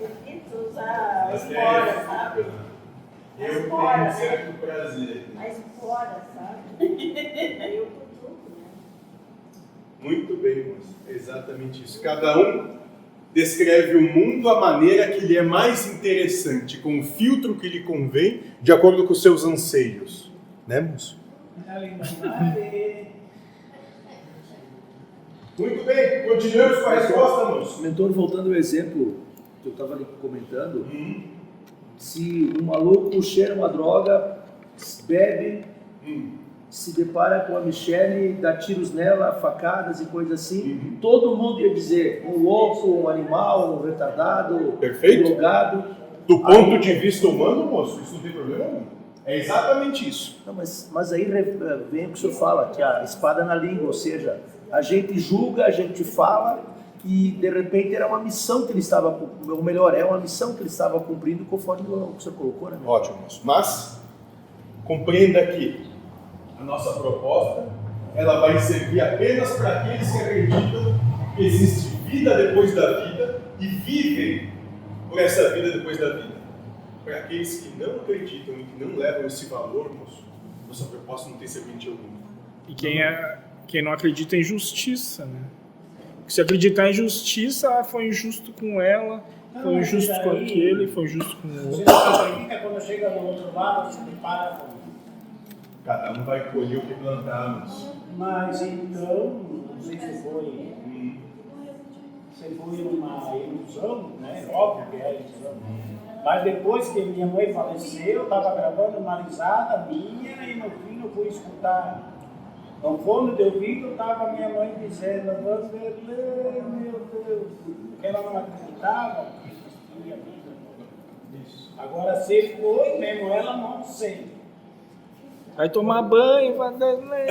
evito usar a espora, sabe? A
Eu
espora,
tenho
né?
certo prazer.
A espora, sabe? Eu cutuco, né?
Muito bem, moço. Exatamente isso. Cada um descreve o mundo à maneira que lhe é mais interessante, com o filtro que lhe convém, de acordo com os seus anseios. Né, moço? Muito bem, continuamos com a resposta, moço.
Mentor, voltando ao exemplo que eu estava ali comentando, se um maluco cheira uma droga, bebe, se depara com a Michelle, dá tiros nela, facadas e coisas assim, todo mundo ia dizer um louco, um animal, um retardado,
Perfeito.
um drogado.
Do ponto de vista humano, moço, isso não tem problema nenhum. É exatamente isso.
Não, mas aí vem o que o senhor fala, que a espada na língua, ou seja, a gente julga, a gente fala, e de repente era uma missão que ele estava, ou melhor, é uma missão que ele estava cumprindo conforme o que o senhor colocou, né?
Ótimo, moço. Mas, compreenda que a nossa proposta, ela vai servir apenas para aqueles que acreditam que existe vida depois da vida e vivem por essa vida depois da vida. Para aqueles que não acreditam e que não levam esse valor, moço, nossa proposta não tem serventia alguma.
E quem não acredita em justiça, né? Se acreditar em justiça, foi injusto com ela, foi injusto com aquele, foi injusto com o
Você
outro.
acredita quando chega do outro lado, se depara com...
Cada um vai colher o que plantar, moço.
Mas então, não sei se foi uma ilusão, né? Óbvio que é ilusão. Mas depois que minha mãe faleceu, eu estava gravando uma risada minha e no fim eu fui escutar. No fone de ouvido estava minha mãe dizendo, Vanderlei, meu Deus, porque ela não acreditava que existia vida. Agora se foi mesmo, ela não sei.
Vai tomar banho, Vanderlei.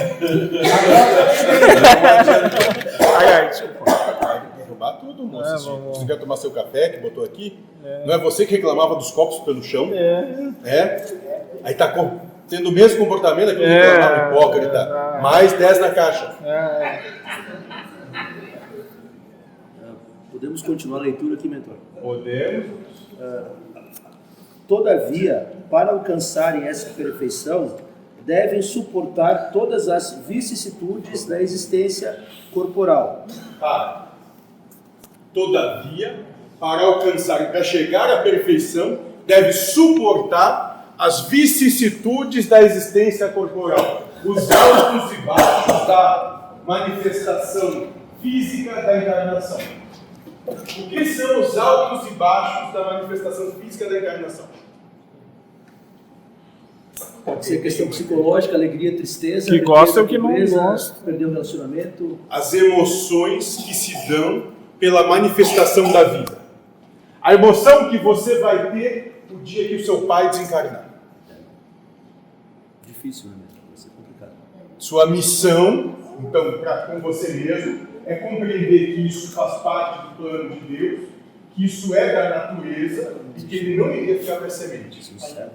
Vai derrubar tudo, moço. Você quer tomar seu café que botou aqui? Não é você que reclamava dos copos pelo chão? Aí tá tendo o mesmo comportamento aqui, reclamava hipócrita. Mais 10 na caixa.
Podemos continuar a leitura aqui, mentor?
Podemos.
Todavia, para alcançarem essa perfeição, devem suportar todas as vicissitudes da existência corporal.
Todavia, para alcançar, para chegar à perfeição, deve suportar as vicissitudes da existência corporal, os altos e baixos da manifestação física da encarnação. O que são os altos e baixos da manifestação física da encarnação?
Pode ser questão psicológica, alegria, tristeza.
Que gosta
ou
ou que não gosta.
Perder um relacionamento.
As emoções que se dão pela manifestação da vida. A emoção que você vai ter o dia que o seu pai desencarnar.
Difícil, né? Vai ser complicado.
Sua missão, então, com você mesmo, é compreender que isso faz parte do plano de Deus, que isso é da natureza e que ele não iria ficar para semente.
Sim, senhor.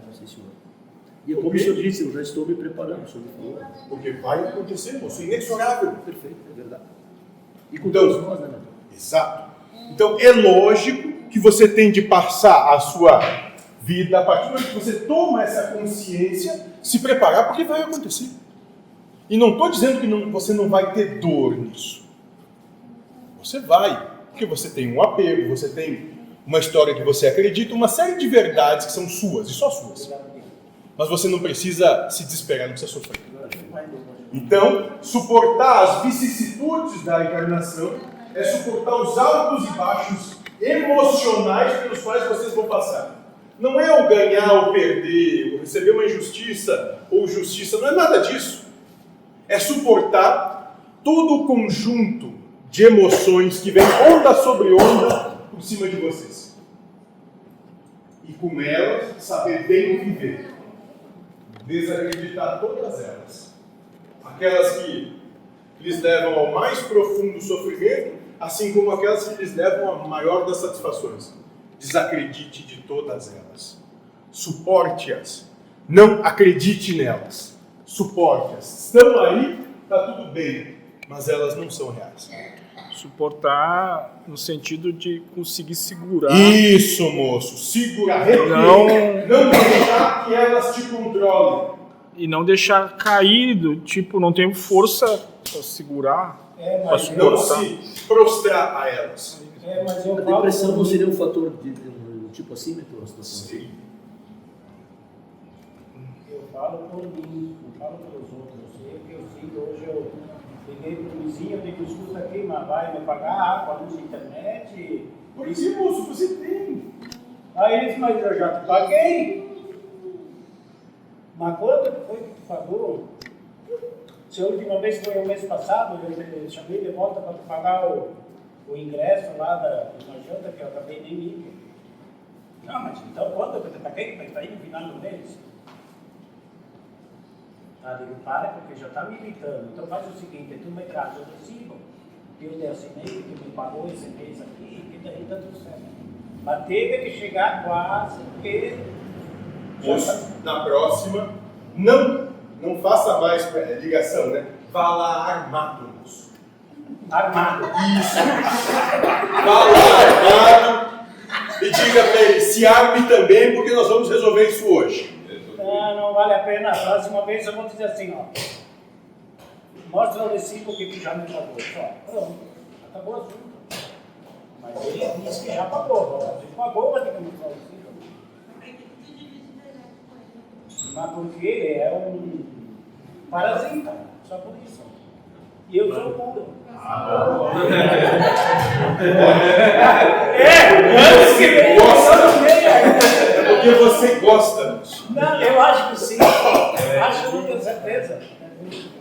E como o senhor disse, eu já estou me preparando, o senhor me falou.
Porque vai acontecer, moço, inexorável.
Perfeito, é verdade. E com
Então,
todos nós, né, meu?
Exato. Então, é lógico que você tem de passar a sua vida, a partir do momento que você toma essa consciência, se preparar, porque vai acontecer. E não estou dizendo que você não vai ter dor nisso. Você vai, porque você tem um apego, você tem uma história que você acredita, uma série de verdades que são suas, e só suas. Mas você não precisa se desesperar, não precisa sofrer. Então, suportar as vicissitudes da encarnação é suportar os altos e baixos emocionais pelos quais vocês vão passar. Não é o ganhar ou perder, ou receber uma injustiça ou justiça, não é nada disso. É suportar todo o conjunto de emoções que vem onda sobre onda por cima de vocês. E com elas, saber bem viver. Desacreditar todas elas. Aquelas que lhes levam ao mais profundo sofrimento, assim como aquelas que lhes levam à maior das satisfações. Desacredite de todas elas. Suporte-as. Não acredite nelas. Suporte-as. Estão aí, está tudo bem, mas elas não são reais.
Suportar no sentido de conseguir segurar.
Isso, moço. Segurar. Repito. Não deixar que elas te controlem.
E não deixar caído, tipo, não tenho força para segurar.
Mas
não se prostrar a elas.
Mas eu
A depressão não seria um fator de um tipo assim,
Sim.
Eu falo por mim, não falo pelos outros. Eu sei, hoje eu liguei para o vizinho, eu digo, escuta aqui, mas vai me pagar água, luz, internet.
Por que, moço, você tem?
Aí ele disse, mas eu já te paguei. Mas quando foi que tu pagou? Se a última vez foi o mês passado, eu chamei de volta para pagar o ingresso lá da janta que eu acabei nem indo. Não, mas então quando eu te paguei? Vai sair no final do mês. Ah, digo, para, porque já está me irritando. Então faz o seguinte, tu me traz o recibo, que eu te assinei, que me pagou esse mês aqui, e daí está tudo certo. Mas teve que chegar quase, porque...
Moço, na próxima, não faça mais ligação, né? Vá lá armado, moço.
Armado.
Isso. Vá lá armado e diga para ele, se arme também, porque nós vamos resolver isso hoje.
Não vale a pena. A próxima vez eu vou dizer assim, ó. Mostra o recibo que tu já me pagou. Só, pronto. Acabou o assunto. Mas ele disse que já pagou. Se pagou, vai ter que mostrar o recibo. Mas porque ele é um parasita. Só por isso. E eu sou puro.
Antes que gosta. É porque você gosta.
Não, eu acho que sim. Acho que não tenho certeza.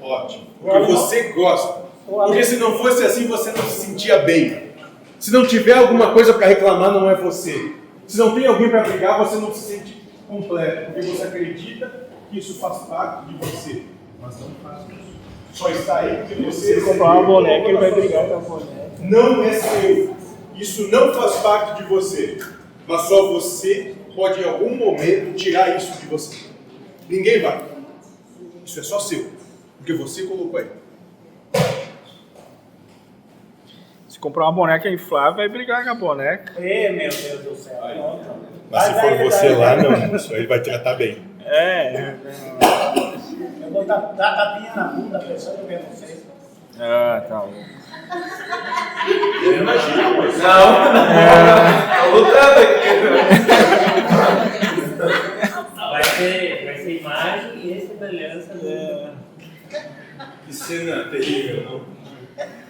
Ótimo. Porque você gosta. Porque se não fosse assim, você não se sentia bem. Se não tiver alguma coisa para reclamar, não é você. Se não tem alguém para brigar, você não se sente completo. Porque você acredita que isso faz parte de você. Mas não faz isso. Só está aí porque você...
Se comprar uma boneca, ele vai brigar com a boneca.
Não é seu. Isso não faz parte de você. Mas só você pode em algum momento tirar isso de você. Ninguém vai. Isso é só seu. Porque você colocou aí.
Se comprar uma boneca inflável, vai brigar com a boneca.
Meu Deus do céu.
Mas se for você lá, não. Isso aí vai tratar bem.
Eu vou dar tapinha na bunda pensando que é vocês.
Ah, tá louco.
Eu imagino, mas...
Tá lutando aqui.
Vai ser imagem e semelhança do...
Que cena terrível, não?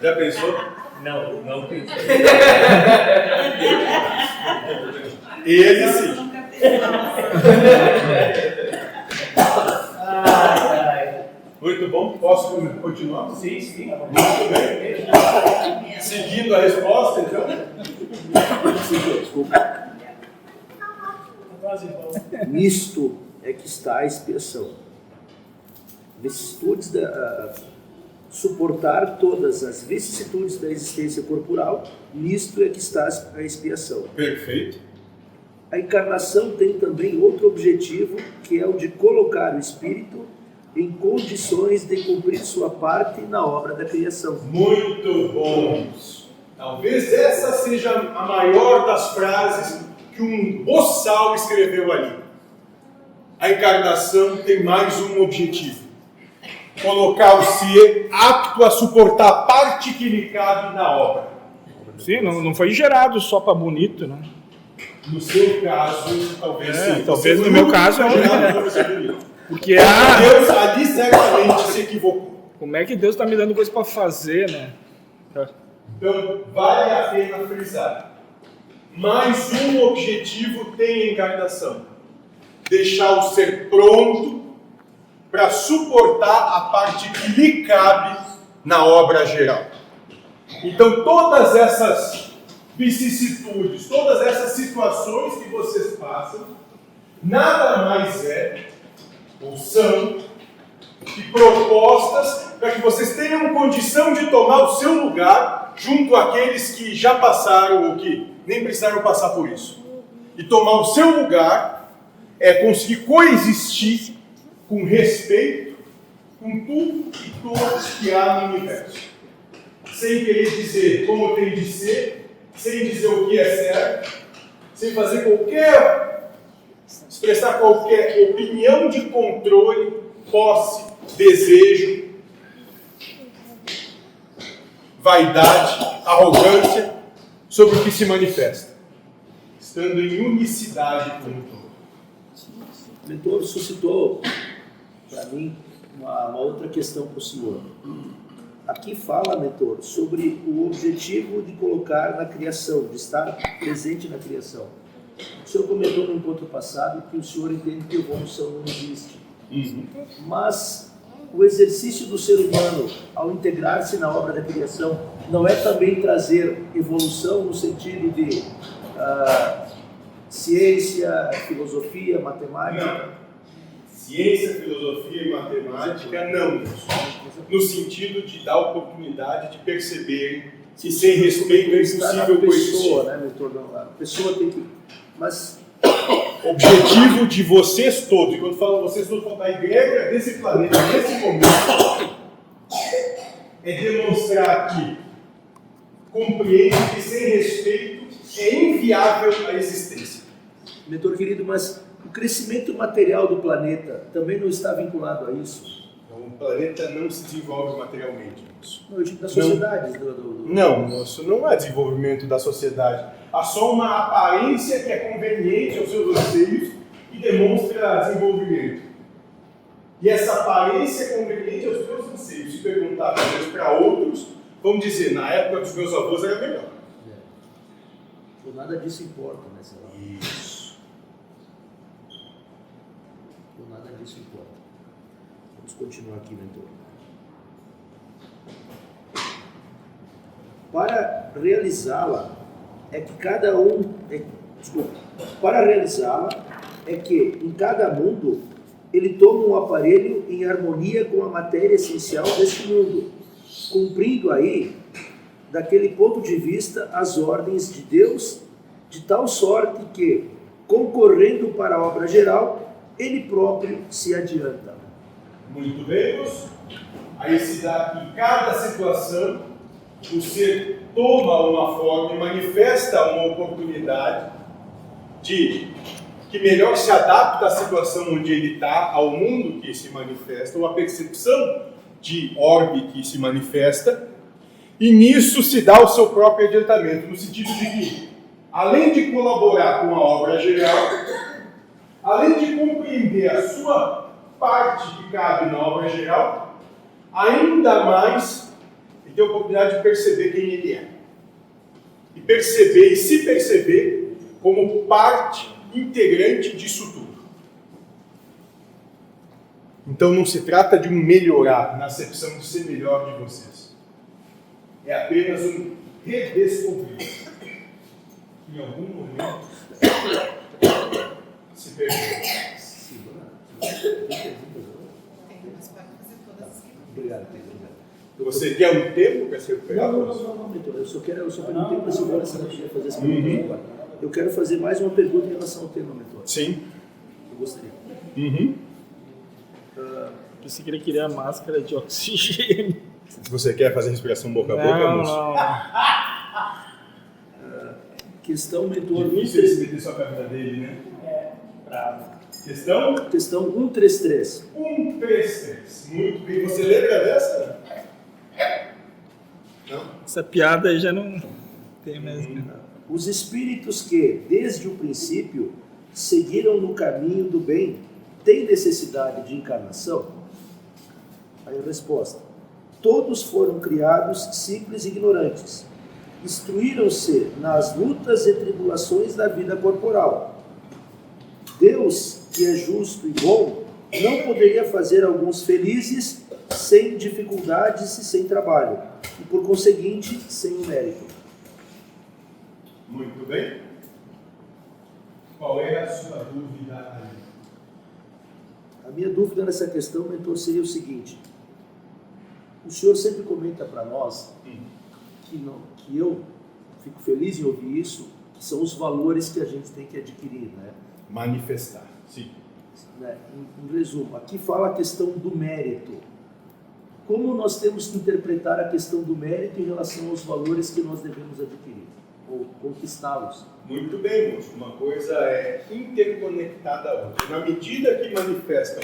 Já pensou?
Não pensei.
Ele sim. Muito bom. Posso continuar?
Sim, sim.
Muito bem. Seguindo a resposta, então.
Desculpa.
Quase bom.
Nisto é que está a expiação. Vicissitudes suportar todas as vicissitudes da existência corporal, nisto é que está a expiação.
Perfeito.
A encarnação tem também outro objetivo, que é o de colocar o espírito em condições de cumprir sua parte na obra da criação.
Muito bom. Talvez essa seja a maior das frases que um boçal escreveu ali. A encarnação tem mais um objetivo: colocar o ser apto a suportar a parte que lhe cabe na obra.
Sim, não foi gerado só para bonito, né?
No seu caso, talvez sim.
Talvez
Você
no meu
foi
caso é
gerado para ser bonito.
Porque
Deus ali certamente se equivocou.
como é que Deus está me dando coisa para fazer, né?
Então, vale a pena frisar. Mais um objetivo tem a encarnação: deixar o ser pronto para suportar a parte que lhe cabe na obra geral. Então, todas essas vicissitudes, todas essas situações que vocês passam, nada mais é, ou são, que propostas para que vocês tenham condição de tomar o seu lugar junto àqueles que já passaram ou que nem precisaram passar por isso. E tomar o seu lugar é conseguir coexistir com respeito com tudo e todos que há no universo. Sem querer dizer como tem de ser, sem dizer o que é certo, sem fazer expressar qualquer opinião de controle, posse, desejo, vaidade, arrogância sobre o que se manifesta, estando em unicidade com o todo.
O mentor suscitou para mim uma outra questão para o senhor. Aqui fala, mentor, sobre o objetivo de colocar na criação, de estar presente na criação. O senhor comentou no encontro passado que o senhor entende que evolução não existe. Mas o exercício do ser humano, ao integrar-se na obra da criação, não é também trazer evolução no sentido de ciência, filosofia, matemática?
Não. Ciência, filosofia e matemática, não. No sentido de dar oportunidade de perceberem que sem respeito é impossível coexistir.
Né, mentor? A pessoa tem que... Mas...
Objetivo de vocês todos, e quando falo vocês todos, da igreja desse planeta, nesse momento, é demonstrar que compreende que sem respeito é inviável a existência.
Mentor querido, mas o crescimento material do planeta também não está vinculado a isso?
Então, o planeta não se desenvolve materialmente.
Não, eu digo da sociedade.
Não, moço, não há desenvolvimento da sociedade. Há só uma aparência que é conveniente aos seus anseios e demonstra desenvolvimento. E essa aparência é conveniente aos meus anseios. Se perguntar talvez para outros, vamos dizer, na época dos meus avós era melhor.
Então, nada disso importa, né, senhor?
Isso.
Então, nada disso importa. Vamos continuar aqui, mentor. Para realizá-la, é que cada um... Para realizá-la, é que em cada mundo ele toma um aparelho em harmonia com a matéria essencial desse mundo, cumprindo aí, daquele ponto de vista, as ordens de Deus, de tal sorte que, concorrendo para a obra geral, ele próprio se adianta.
Muito bem, moço. Aí se dá que em cada situação o ser toma uma forma e manifesta uma oportunidade que melhor se adapta à situação onde ele está, ao mundo que se manifesta, ou à percepção de orbe que se manifesta, e nisso se dá o seu próprio adiantamento, no sentido de que, além de colaborar com a obra geral, além de compreender a sua parte que cabe na obra geral, ainda mais ele tem a oportunidade de perceber quem ele é. E perceber e se perceber como parte integrante disso tudo. Então não se trata de um melhorar, na acepção de ser melhor de vocês. É apenas um redescobrir. Em algum momento se perdeu.
Obrigado.
Você quer um tempo para se recuperar?
Não, mentor. Eu só perguntei para a senhora se ela podia fazer essa pergunta agora. Eu quero fazer mais uma pergunta em relação ao tema, mentor.
Sim.
Eu gostaria.
Pensei que ele queria a máscara de oxigênio.
Você quer fazer respiração boca a boca, moço?
Não.
Questão, mentor.
Difícil ele se meter só com a vida dele, né?
Bravo.
Questão?
Questão 133.
133. Muito bem. Você lembra dessa? Não?
Essa piada aí já não tem mais.
Os espíritos que, desde o princípio, seguiram no caminho do bem, têm necessidade de encarnação? Aí a resposta: todos foram criados simples e ignorantes. Instruíram-se nas lutas e tribulações da vida corporal. Deus, que é justo e bom, não poderia fazer alguns felizes sem dificuldades e sem trabalho, e por conseguinte, sem o mérito.
Muito bem. Qual é a sua dúvida aí?
A minha dúvida nessa questão, mentor, seria o seguinte: o senhor sempre comenta para nós que eu fico feliz em ouvir isso, que são os valores que a gente tem que adquirir, né?
Manifestar, sim.
Né? Em resumo, aqui fala a questão do mérito. Como nós temos que interpretar a questão do mérito em relação aos valores que nós devemos adquirir ou conquistá-los?
Muito bem, moço. Uma coisa é interconectada à outra. Na medida que manifestam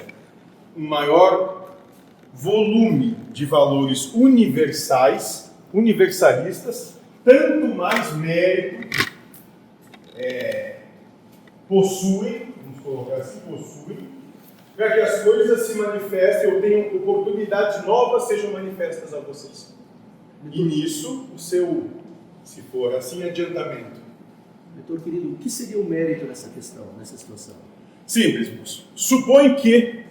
um maior volume de valores universalistas, tanto mais mérito possuem, vamos colocar assim, para que as coisas se manifestem ou tenham oportunidades novas sejam manifestas a vocês. E nisso, o seu, se for assim, adiantamento.
Mentor querido, o que seria o mérito nessa questão, nessa situação?
Simples, moço. Supõe que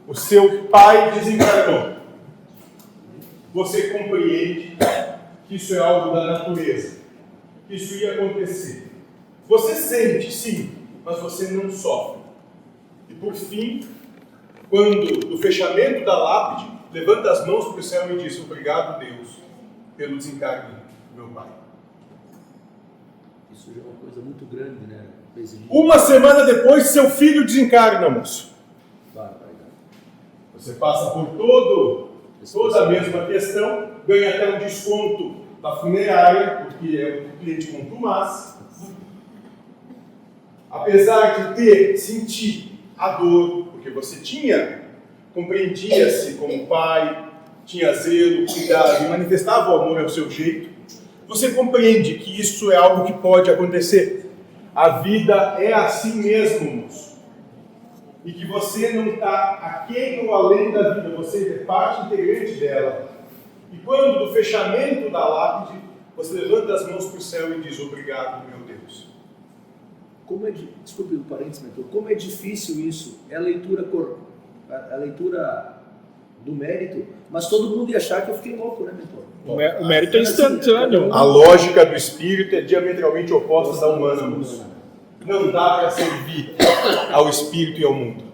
o seu pai desencarnou. Você compreende que isso é algo da natureza, que isso ia acontecer. Você sente, sim, mas você não sofre. E por fim, quando no fechamento da lápide, levanta as mãos para o céu e diz: obrigado, Deus, pelo desencarne do meu pai.
Isso já é uma coisa muito grande, né?
Uma semana depois, seu filho desencarna, moço. Você passa por toda a mesma questão, ganha até um desconto da funerária, porque é um cliente contumaz. Apesar de sentir a dor, porque você compreendia-se como pai, tinha zelo, cuidado e manifestava o amor ao seu jeito, você compreende que isso é algo que pode acontecer. A vida é assim mesmo, moço. E que você não está aquém ou além da vida, você é parte integrante dela. E quando, no fechamento da lápide, você levanta as mãos para o céu e diz: obrigado, meu Deus.
Desculpe o parênteses, mentor, como é difícil isso? É a leitura do mérito, mas todo mundo ia achar que eu fiquei louco, né, mentor?
O mérito é instantâneo.
A lógica do espírito é diametralmente oposta da humana, moço. Não dá para servir ao espírito e ao mundo.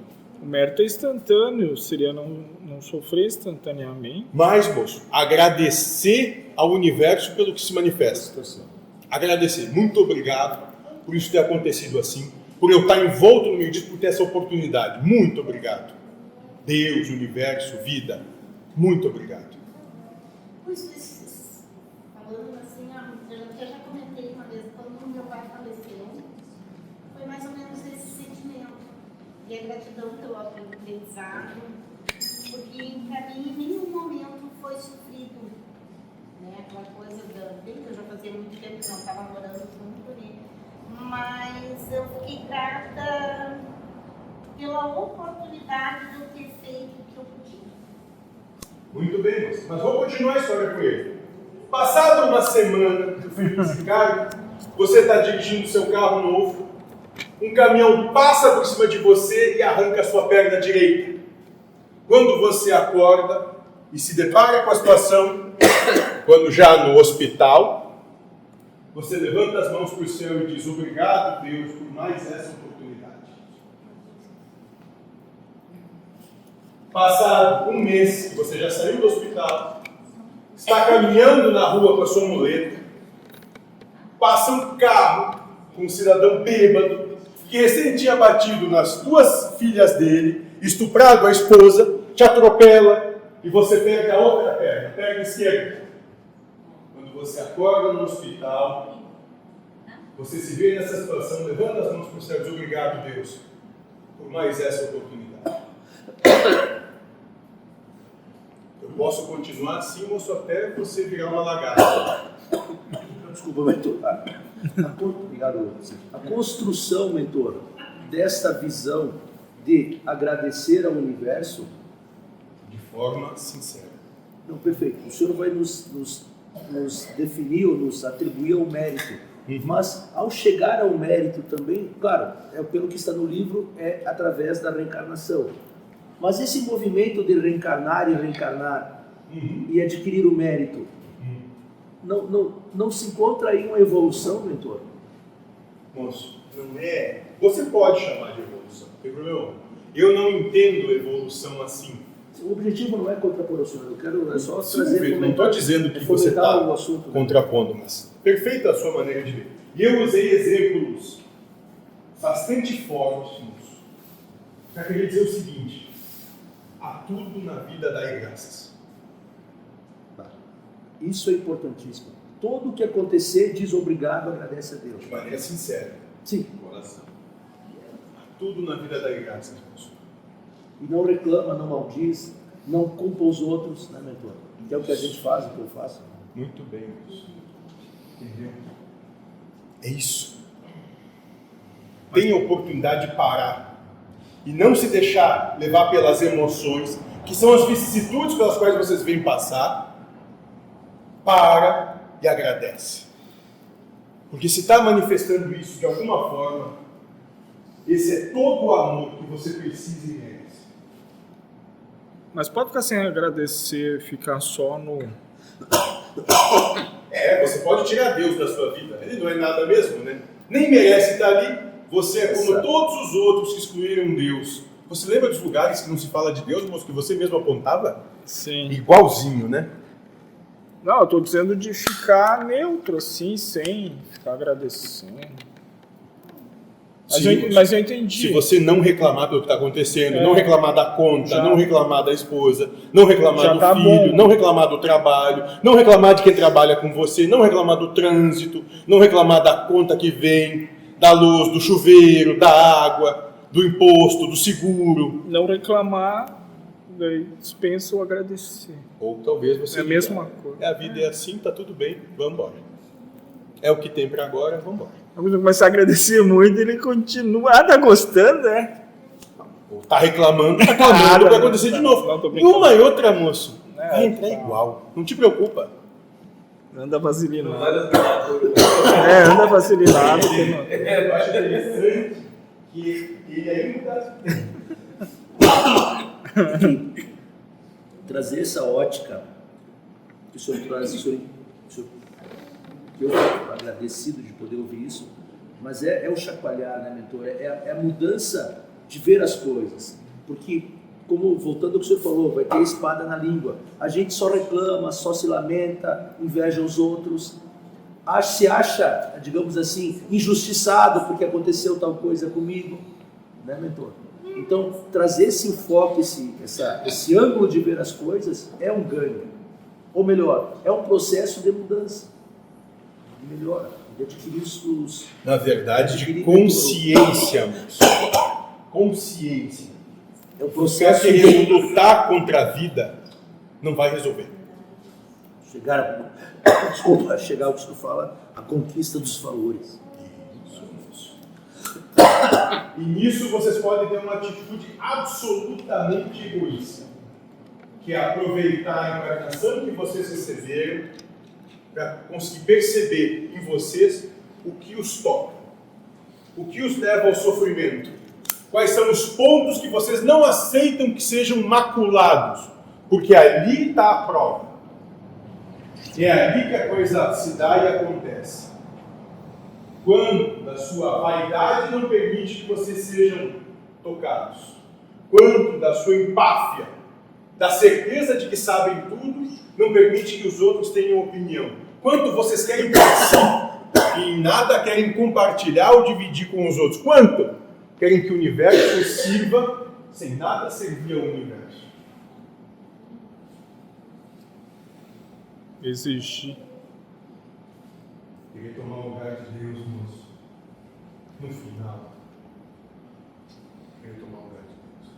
O mérito é instantâneo, seria não sofrer instantaneamente.
Mas, moço, agradecer ao universo pelo que se manifesta. Agradecer. Muito obrigado por isso ter acontecido assim, por eu estar envolto no meio disso, por ter essa oportunidade. Muito obrigado. Deus, universo, vida, muito obrigado.
Pois, falando assim, eu já comentei uma vez, quando meu pai faleceu, foi mais ou menos esse sentimento. E a gratidão pelo aprendizado, porque para mim em nenhum momento foi sofrido. Né? Aquela coisa bem que eu já fazia muito tempo que não estava morando junto, né? Mas eu fiquei grata pela oportunidade de eu ter feito o que eu podia.
Muito bem, moça. Mas vou continuar a história com ele. Passada uma semana do filho desencarne, você está dirigindo seu carro novo, um caminhão passa por cima de você e arranca a sua perna direita. Quando você acorda e se depara com a situação, quando já no hospital, você levanta as mãos para o céu e diz: obrigado, Deus, por mais essa oportunidade. Passado um mês que você já saiu do hospital, está caminhando na rua com a sua muleta, passa um carro com um cidadão bêbado que recém tinha batido nas duas filhas dele, estuprado a esposa, te atropela e você pega a outra perna, perna esquerda. Quando você acorda no hospital, você se vê nessa situação, levanta as mãos para o céu e diz: obrigado, Deus, por mais essa oportunidade. Eu posso continuar assim, moço, até você virar uma lagarta.
Desculpa, mentor. Obrigado. A construção, mentor, desta visão de agradecer ao universo...
De forma sincera.
Não, perfeito. O senhor vai nos definir ou nos atribuir ao mérito. Mas, ao chegar ao mérito também, claro, pelo que está no livro, é através da reencarnação. Mas esse movimento de reencarnar e reencarnar e adquirir o mérito, não se encontra aí uma evolução, mentor?
Moço, não é... Você pode chamar de evolução, não tem problema. Eu não entendo evolução assim.
O objetivo não é contrapor o senhor, eu quero só
Sim,
trazer...
não estou dizendo que você está contrapondo, mas perfeita a sua maneira de ver. E eu usei exemplos bastante fortes para querer dizer o seguinte: a tudo na vida dai graças.
Isso é importantíssimo. Todo o que acontecer, diz obrigado, agradece a Deus.
De maneira sincera.
Sim.
Coração. A tudo na vida dai graças, moço.
E não reclama, não maldiz, não culpa os outros, né, mentor? Que é o que a gente faz, o que eu faço.
Muito bem, moço. Entendeu? É isso. Tenha a oportunidade de parar e não se deixar levar pelas emoções, que são as vicissitudes pelas quais vocês vêm passar. Para e agradece. Porque se está manifestando isso de alguma forma, esse é todo o amor que você precisa e merece.
Mas pode ficar sem agradecer, ficar só no...
Você pode tirar Deus da sua vida. Ele não é nada mesmo, né? Nem merece estar ali. Você é como todos os outros que excluíram Deus. Você lembra dos lugares que não se fala de Deus, moço, que você mesmo apontava?
Sim.
Igualzinho, né?
Não, eu estou dizendo de ficar neutro, assim, sem ficar agradecendo. Mas eu entendi.
Se você não reclamar pelo que está acontecendo, não reclamar da conta, não reclamar da esposa, não reclamar do filho, não reclamar do trabalho, não reclamar de quem trabalha com você, não reclamar do trânsito, não reclamar da conta que vem, da luz, do chuveiro, da água, do imposto, do seguro.
Não reclamar, daí dispensa o agradecer.
Ou talvez você...
É a mesma coisa.
A vida é assim, tá tudo bem, vamos embora. É o que tem para agora, vamos embora.
Quando começar a agradecer muito, ele continua. Tá gostando, né?
Tá reclamando, vai acontecer de novo. Uma e outra, moço. Vai entrar igual. Não te preocupa.
Anda vaselinado. Anda vaselinado.
Eu acho interessante que ele ainda...
Enfim, trazer essa ótica que o senhor traz, eu estou agradecido de poder ouvir isso, mas é o chacoalhar, né, mentor? É a mudança de ver as coisas. Porque, como voltando ao que o senhor falou, vai ter espada na língua. A gente só reclama, só se lamenta, inveja os outros, se acha, digamos assim, injustiçado porque aconteceu tal coisa comigo, né, mentor? Então, trazer esse enfoque, esse ângulo de ver as coisas é um ganho. Ou melhor, é um processo de mudança. Melhora, de adquirir os...
Na verdade, de consciência, moço. Consciência.
É o processo
de lutar contra a vida, não vai resolver.
Chegar ao que o senhor fala, a conquista dos valores.
E nisso vocês podem ter uma atitude absolutamente egoísta, que é aproveitar a encarnação que vocês receberam para conseguir perceber em vocês o que os toca, o que os leva ao sofrimento, Quais são os pontos que vocês não aceitam que sejam maculados? Porque ali está a prova. É ali que a coisa se dá e acontece. Quando a sua vaidade não permite que vocês sejam tocados. Quando da sua empáfia, da certeza de que sabem tudo, não permite que os outros tenham opinião. Quanto vocês querem por si e em nada querem compartilhar ou dividir com os outros. Quanto querem que o universo sirva sem nada servir ao universo.
Exigir.
Querer tomar o lugar de Deus, moço. No final. Querer tomar o lugar de Deus.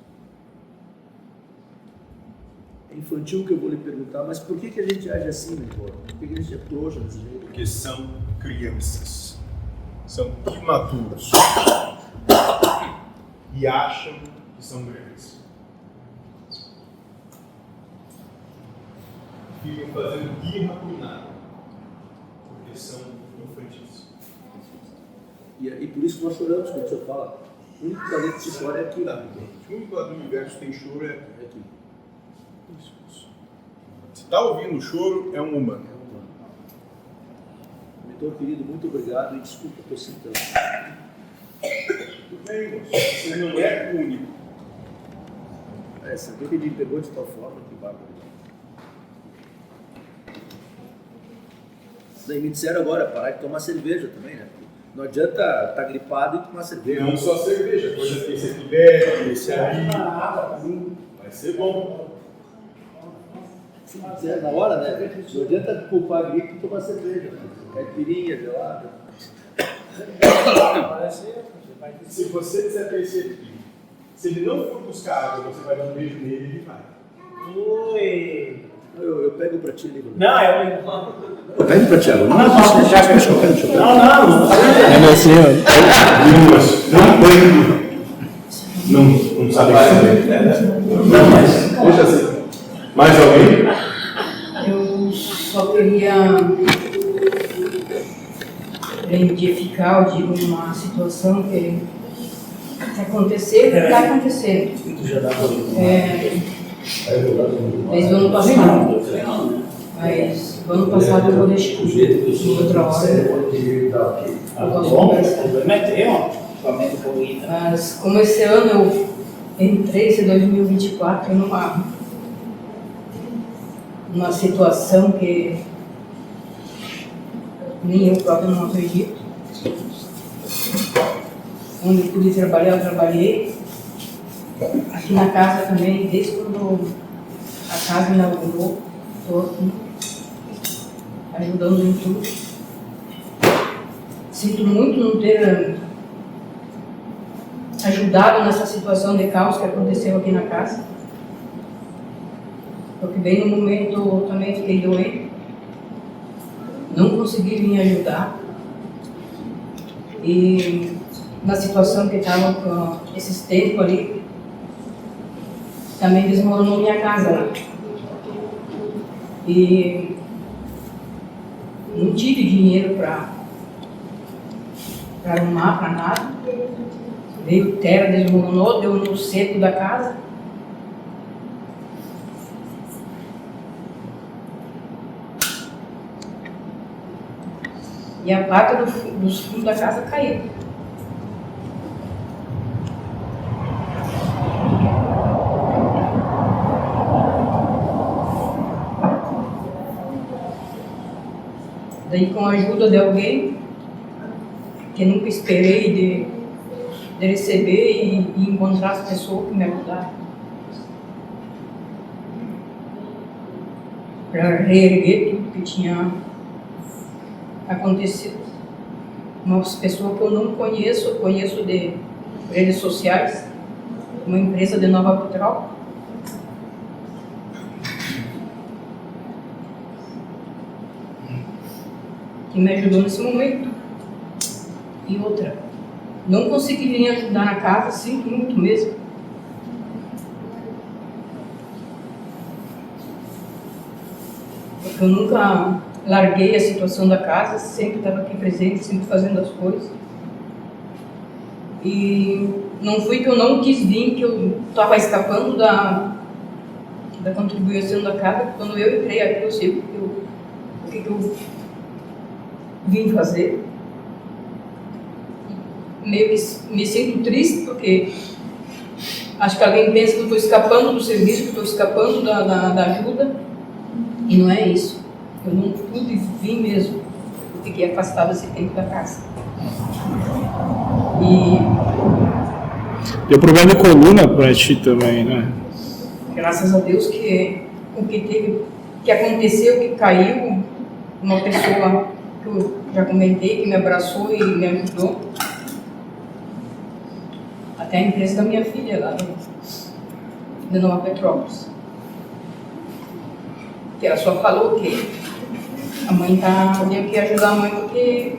É infantil que eu vou lhe perguntar, mas por que a gente age assim, meu irmão? Por que a gente é trouxa desse jeito?
Porque são crianças. São imaturos. E acham que são grandes. Ficam fazendo birra por nada. Porque são infantis.
E por isso que nós choramos quando o senhor fala. O único talento que se chora é aqui.
O único lado do universo que tem choro é
aqui.
Se está ouvindo o choro, é um humano.
Mentor querido, muito obrigado e desculpa, estou citando.
Tudo bem, moço. Você não é único.
Saber que ele me pegou de tal forma, que bárbaro. Daí me disseram agora, parar de tomar cerveja também, né? Não adianta estar gripado e tomar cerveja.
Não só cerveja, coisa que você bebe, esse aí. Vai ser bom.
Se quiser, na hora, né? Não adianta culpar a gripe e tomar cerveja. Caipirinha, gelada.
Se você disser para esse aqui, se ele não for buscar água, você vai dar um beijo nele, ele vai.
Ui!
Eu pego pra ti, Líbano.
Não,
Eu pego pra ti, Líbano. Não,
É assim,
Não sabe o que fazer. Não, mas deixa assim. Mais alguém?
Eu só queria identificar, eu digo, uma situação que aconteceu e está acontecendo. Desde o ano passado. Mas o ano passado eu vou deixar em outra hora. Eu posso conversar. Mas como esse ano eu entrei, esse 2024, numa situação que nem eu próprio não acredito. Onde eu pude trabalhar, eu trabalhei. Aqui na casa também, desde quando a casa inaugurou, estou aqui, ajudando em tudo. Sinto muito não ter ajudado nessa situação de caos que aconteceu aqui na casa. Porque bem no momento eu também fiquei doente. Não consegui vir ajudar. E na situação que estava com esses tempos ali, também desmoronou minha casa lá. E não tive dinheiro para arrumar, para nada. Veio terra, desmoronou, deu no seco da casa. E a placa dos fundos da casa caiu. Daí, com a ajuda de alguém, que nunca esperei de receber e encontrar as pessoas que me ajudaram. Para reerguer tudo que tinha acontecido. Umas pessoas que eu não conheço, eu conheço de redes sociais, uma empresa de Nova Petrópolis. Que me ajudou nesse momento. E outra, não consegui vir ajudar na casa, sinto muito mesmo. Porque eu nunca larguei a situação da casa, sempre estava aqui presente, sempre fazendo as coisas. E não foi que eu não quis vir, que eu estava escapando da contribuição da casa. Quando eu entrei aqui, eu sei o que eu vim fazer. Meio que me sinto triste, porque acho que alguém pensa que eu estou escapando do serviço, que estou escapando da ajuda, e não é isso. Eu não pude vir mesmo, eu fiquei afastada esse tempo da casa.
Deu problema de coluna para ti também, né?
Graças a Deus que o que aconteceu, que caiu, uma pessoa que eu já comentei, que me abraçou e me ajudou. Até a empresa da minha filha lá de Nova Petrópolis. Que ela só falou que a mãe tinha que ajudar a mãe porque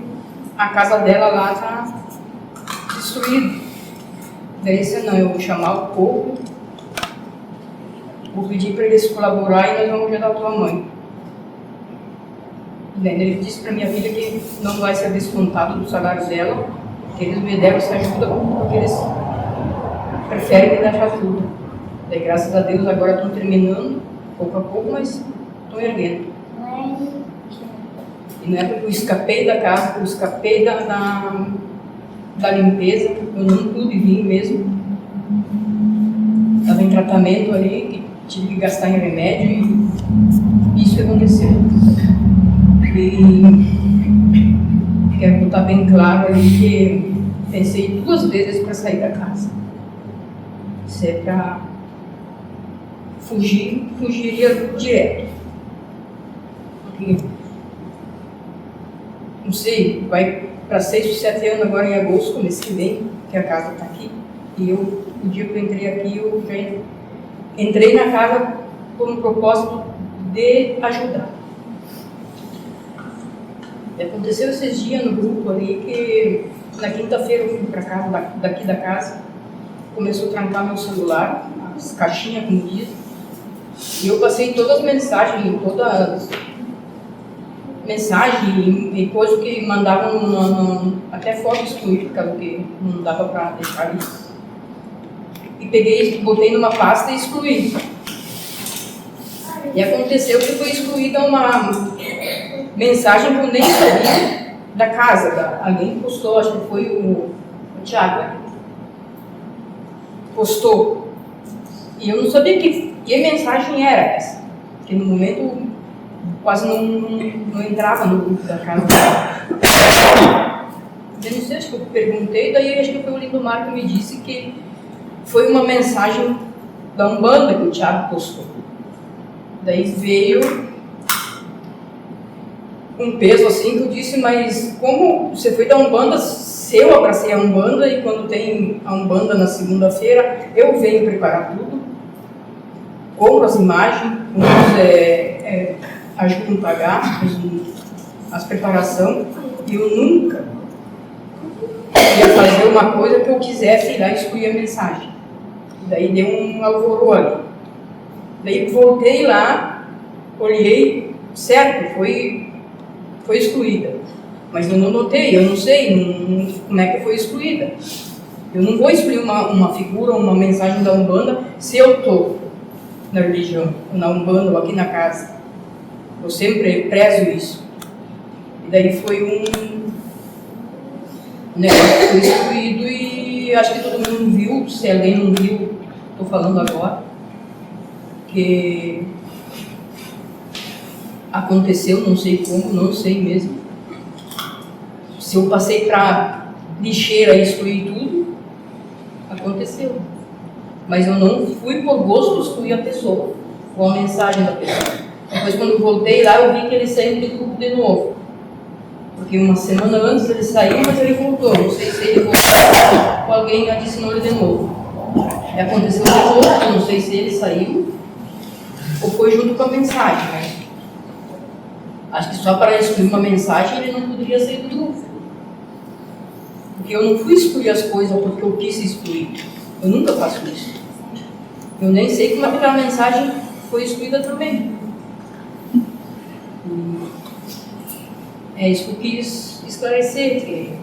a casa dela lá está destruída. Daí disse, não, eu vou chamar o povo, vou pedir para eles colaborar e nós vamos ajudar a tua mãe. E daí ele disse para minha filha que não vai ser descontado do salário dela, que eles me deram essa ajuda porque eles preferem me dar ajuda. Daí, graças a Deus, agora estão terminando, pouco a pouco, mas estão erguendo. E não é porque eu escapei da casa, eu escapei da limpeza, eu não pude vir mesmo. Estava em tratamento ali, que tive que gastar em remédio e isso que aconteceu. E quero botar bem claro ali que pensei 2 vezes para sair da casa. Se é para fugir, fugiria direto. Porque, não sei, vai para 6 ou 7 anos agora em agosto, mês que vem, que a casa está aqui. E o dia que eu entrei aqui, eu já entrei na casa por um propósito de ajudar. E aconteceu esses dias no grupo ali que na quinta-feira eu fui para casa, daqui da casa, começou a trancar meu celular, as caixinhas como diz, e eu passei todas as mensagens e coisas que mandavam até foto excluída, por causa que não dava para deixar isso. E peguei, botei numa pasta e excluí. E aconteceu que foi excluída uma mensagem que eu nem sabia da casa. Alguém postou, acho que foi o Thiago, postou. E eu não sabia que mensagem era essa. Porque no momento quase não entrava no grupo da casa. Eu não sei, acho que eu perguntei, daí acho que foi o Lindomar que me disse que foi uma mensagem da Umbanda que o Thiago postou. Daí veio um peso assim que eu disse, mas como você foi da Umbanda, se eu abracei a Umbanda e quando tem a Umbanda na segunda-feira, eu venho preparar tudo, compro as imagens, ajudam a pagar as preparações, e eu nunca ia fazer uma coisa que eu quisesse ir lá e excluir a mensagem. Daí deu um alvoroço ali. Daí voltei lá, olhei, certo, foi excluída. Mas eu não notei, eu não sei como é que foi excluída. Eu não vou excluir uma figura ou uma mensagem da Umbanda se eu estou na religião, na Umbanda ou aqui na casa. Eu sempre prezo isso. E daí foi um negócio que foi excluído e acho que todo mundo viu, se alguém não viu, estou falando agora, que aconteceu, não sei como, não sei mesmo. Se eu passei para lixeira e excluir tudo, aconteceu. Mas eu não fui por gosto excluir a pessoa, com a mensagem da pessoa. Depois, quando eu voltei lá, eu vi que ele saiu do grupo de novo. Porque uma semana antes ele saiu, mas ele voltou. Não sei se ele voltou ou alguém adicionou ele de novo. E aconteceu de novo, eu não sei se ele saiu ou foi junto com a mensagem. Né? Acho que só para excluir uma mensagem ele não poderia sair do grupo. Porque eu não fui excluir as coisas porque eu quis excluir. Eu nunca faço isso. Eu nem sei como aquela mensagem foi excluída também. É isso que eu quis esclarecer. Que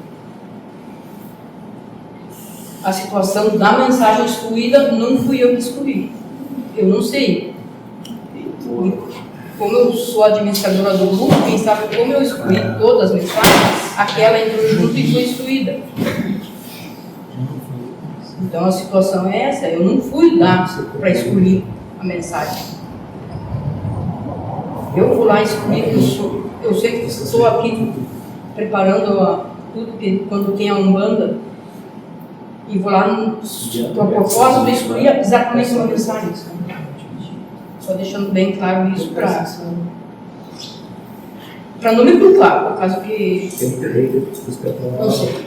a situação da mensagem excluída, não fui eu que excluí. Eu não sei. Como eu sou administradora do grupo, quem sabe como eu excluí todas as mensagens, aquela entrou junto e foi excluída. Então a situação é essa, eu não fui lá para excluir a mensagem. Eu vou lá excluir, eu sei que estou aqui preparando tudo que quando tem a Umbanda, e vou lá com a propósito de excluir exatamente uma mensagem. Só deixando bem claro isso para não me culpar, por causa que não sei.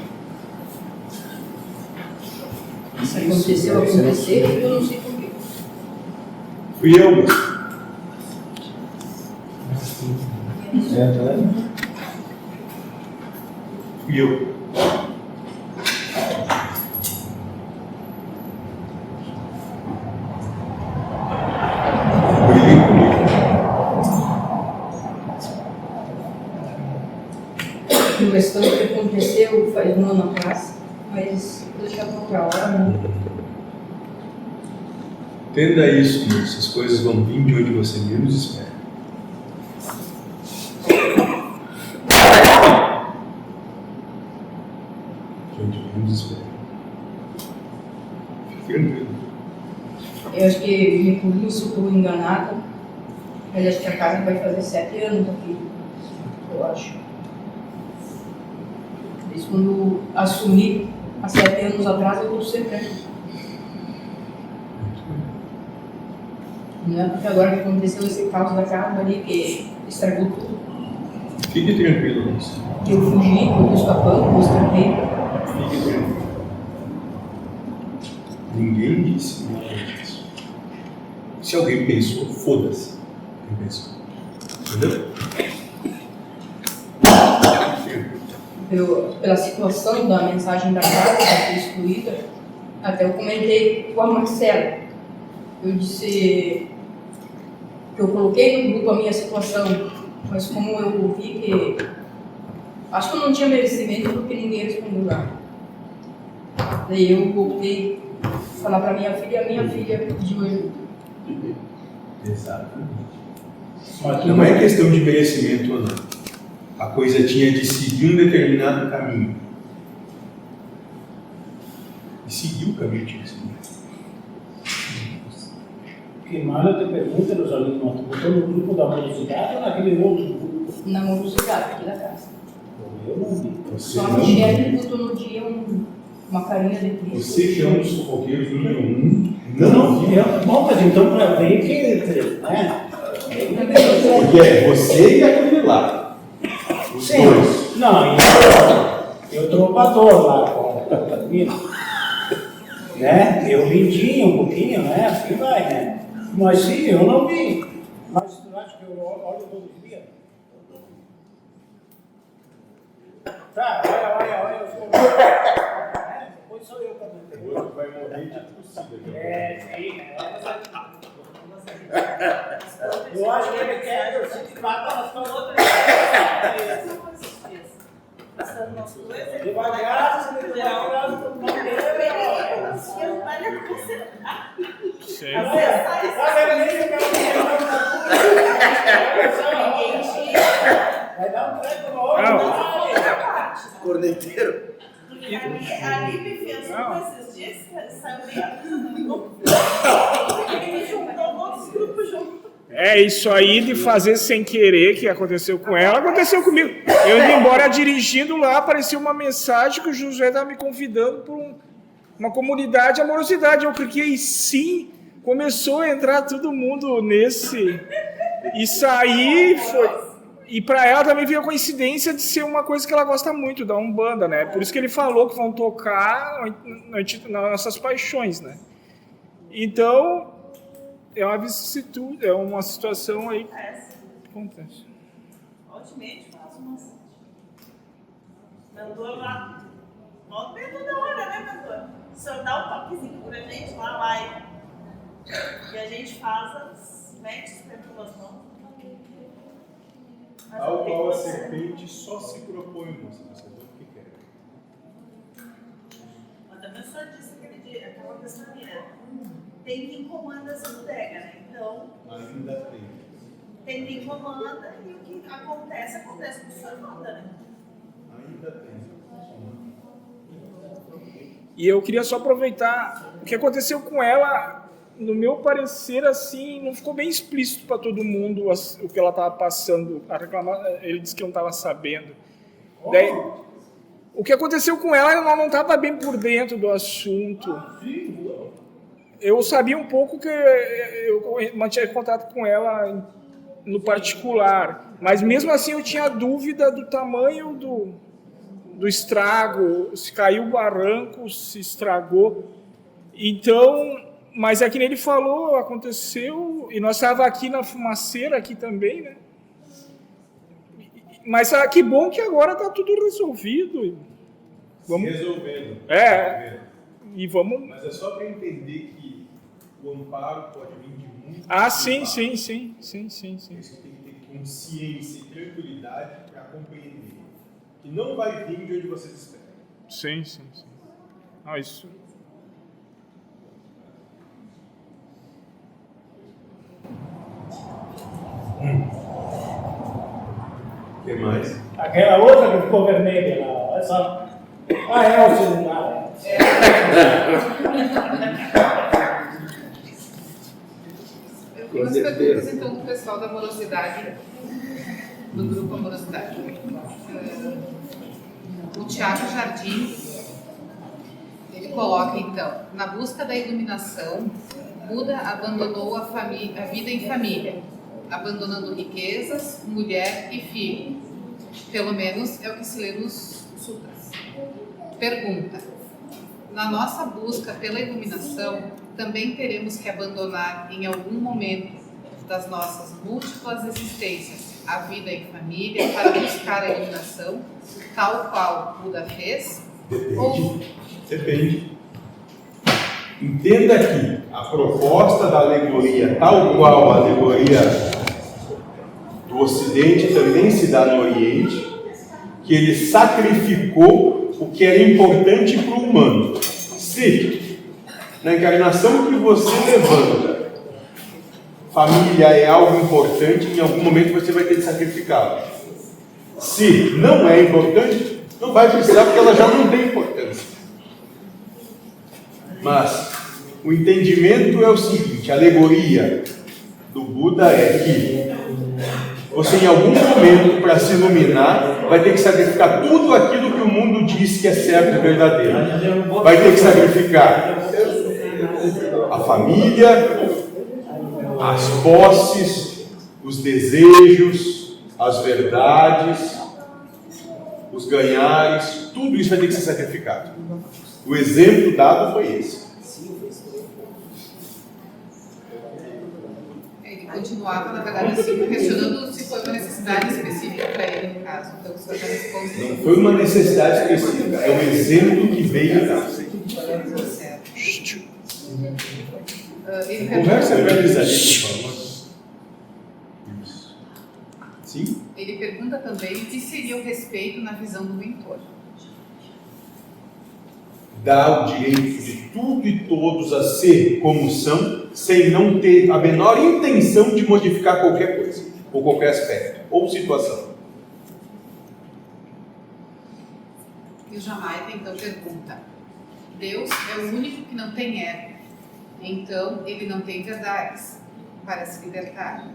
Isso aconteceu, eu não sei porquê.
Fui eu. Fui eu.
A questão que aconteceu faz um ano atrás, mas vou deixar para outra hora. Né?
Entenda isso, que essas coisas vão vir de onde você menos espera. De onde menos espera. Fique tranquilo.
Eu acho que me corrija se eu estou enganada, mas acho que a casa vai fazer 7 anos aqui, eu acho. Isso quando assumi há 7 anos atrás, eu estou sempre aqui. Não é porque agora que aconteceu esse caos da casa ali, que estragou tudo.
Fique tranquilo, Luiz.
Que eu fugi, que eu estou escapando, que eu estraguei.
Fique tranquilo. Ninguém disse nada disso. Se alguém pensou, foda-se. Quem pensou. Entendeu?
Pela situação da mensagem da casa, que foi excluída, até eu comentei com a Marcela. Eu disse que eu coloquei no grupo a minha situação, mas como eu vi que acho que eu não tinha merecimento porque ninguém respondeu lá. Daí eu voltei a falar para minha filha, e a minha filha pediu ajuda.
Exatamente. Não é questão de merecimento ou não. A coisa tinha de seguir um determinado caminho. E seguir o caminho tinha que seguir.
Que mal eu te pergunto, Rosalina, tu botou no grupo da morosidade ou naquele outro grupo?
Na morosidade aqui da casa.
Eu não vi.
Só a Michelle botou no dia uma carinha de Cristo.
Você que é um dos fofoqueiros número 1.
Bom, mas então para ver que. Né?
Porque é você e aquele lá. Os
Sim.
dois.
Não, eu tropador lá com a menina. Né? Eu vendi um pouquinho, né? Assim vai, né? Mas sim, eu não vi. Mas tu acha que eu olho todo dia? Tá, olha. Depois sou eu também.
O outro vai morrer de tossida.
Sim. Eu acho que ele quer que eu se mata nas outras. Devagar, todo mundo vai dar um treco no outro.
Corneteiro.
Ali me fez esses dias, saiu ele me juntou outros grupos juntos.
É isso aí de fazer sem querer, que aconteceu com ela, aconteceu comigo. Eu indo embora dirigindo lá, apareceu uma mensagem que o Josué estava me convidando para uma comunidade de amorosidade. Eu cliquei sim, começou a entrar todo mundo nesse. Isso aí foi. E para ela também veio a coincidência de ser uma coisa que ela gosta muito, da Umbanda, né? Por isso que ele falou que vão tocar nas nossas paixões, né? Então, é uma vicissitude, é uma situação aí que acontece.
Ultimamente faço uma mentor lá. Volta bem toda hora, né, mentor? O senhor dá um toquezinho pra gente lá, vai. E a gente faz, mete os pés pelas mãos.
Ao qual a serpente só se propõe, moça, você vê o que quer.
Mas O senhor disse aquela questão tem quem comanda essa bodega, né? Então,
Ainda tem.
tem quem comanda e o que acontece com o senhor manda, né?
Ainda tem.
E eu queria só aproveitar o que aconteceu com ela, no meu parecer, assim, não ficou bem explícito para todo mundo o que ela estava passando. A reclamar, ele disse que não estava sabendo. Daí, o que aconteceu com ela, ela não estava bem por dentro do assunto. Eu sabia um pouco que eu mantinha contato com ela no particular, mas mesmo assim eu tinha dúvida do tamanho do estrago, se caiu o barranco, se estragou. Então, mas é que nem ele falou, aconteceu, e nós estávamos aqui na fumaceira aqui também, né? Mas que bom que agora está tudo resolvido. Vamos
Resolvendo.
E vamos...
Mas é só para entender que o amparo pode vir de muito.
Sim.
Isso tem que ter consciência e tranquilidade para compreender. Que não vai vir de onde vocês esperam.
Sim. Isso.
O que mais?
Aquela outra que ficou vermelha lá, olha só. É o celular.
Eu tenho umas perguntas então do pessoal da Amorosidade, do grupo Amorosidade. O Tiago Jardim, ele coloca então: na busca da iluminação, Buda abandonou a vida em família, abandonando riquezas, mulher e filho. Pelo menos é o que se lê nos sutras. Pergunta: na nossa busca pela iluminação, também teremos que abandonar em algum momento das nossas múltiplas existências a vida em família para buscar a iluminação, tal qual Buda fez?
Depende. Entenda que a proposta da alegoria, tal qual a alegoria do Ocidente também se dá no Oriente, que ele sacrificou o que era importante para o humano. Se na encarnação que você levanta, família é algo importante, em algum momento você vai ter que sacrificá-la. Se não é importante, não vai precisar, porque ela já não tem importância. Mas o entendimento é o seguinte: a alegoria do Buda é que você, em algum momento, para se iluminar, vai ter que sacrificar tudo aquilo que o mundo diz que é certo e verdadeiro. Vai ter que sacrificar a família, as posses, os desejos, as verdades, os ganhares, tudo isso vai ter que ser sacrificado. O exemplo dado foi esse.
Ele continuava, na verdade, assim, questionando se foi uma necessidade específica para ele, no caso. Então, o senhor já respondeu.
Não foi uma necessidade específica, é um exemplo que veio dar.
Certo.
Conversa com eles ali, por favor. Sim?
Ele pergunta também o que seria o respeito na visão do mentor.
Dá o direito de tudo e todos a ser como são, sem não ter a menor intenção de modificar qualquer coisa, ou qualquer aspecto, ou situação.
E o Jamaica então pergunta: Deus é o único que não tem ego, então ele não tem verdades para se libertar.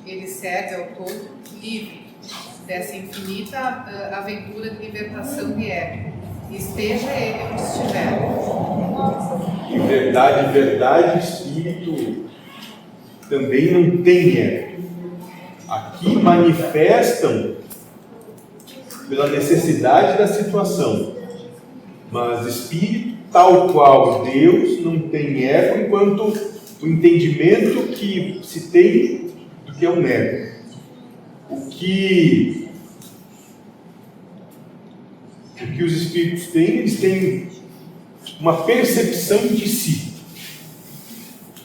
Ele serve ao todo livre dessa infinita aventura de libertação de ego. Esteja ele onde estiver.
Em verdade, espírito também não tem ego. Aqui manifestam pela necessidade da situação, mas espírito, tal qual Deus, não tem ego, enquanto o entendimento que se tem do que é um ego. O que os espíritos têm, eles têm uma percepção de si.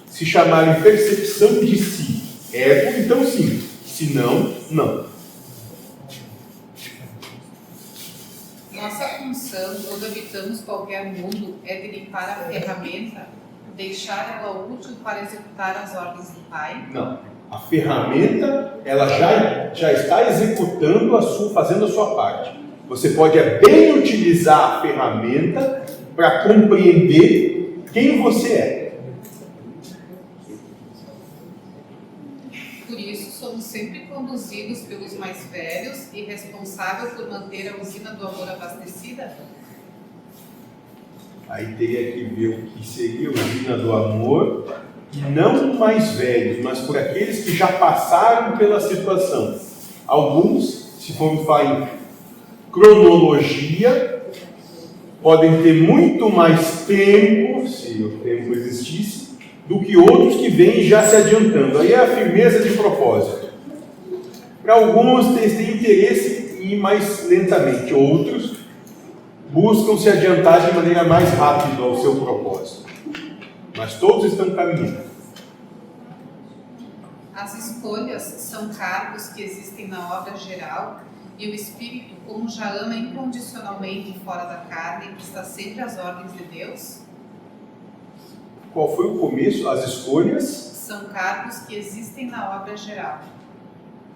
Se chamarem percepção de si ego, então sim. Se não, não.
Nossa nossa função, quando habitamos qualquer mundo, é de limpar a ferramenta, deixar ela útil para executar as ordens do Pai?
Não. A ferramenta, ela já está executando fazendo a sua parte. Você pode bem utilizar a ferramenta para compreender quem você é.
Por isso, somos sempre conduzidos pelos mais velhos e responsáveis por manter a usina do amor abastecida?
Aí teria que ver o que seria a usina do amor, não mais velhos, mas por aqueles que já passaram pela situação. Alguns, se formos falar em cronologia, podem ter muito mais tempo, se o tempo existisse, do que outros que vêm já se adiantando. Aí é a firmeza de propósito. Para alguns, têm interesse em ir mais lentamente. Outros buscam se adiantar de maneira mais rápida ao seu propósito. Mas todos estão caminhando.
As escolhas são cargos que existem na obra geral e o Espírito, como já ama incondicionalmente fora da carne, está sempre às ordens de Deus?
Qual foi o começo? As escolhas
são cargos que existem na obra geral.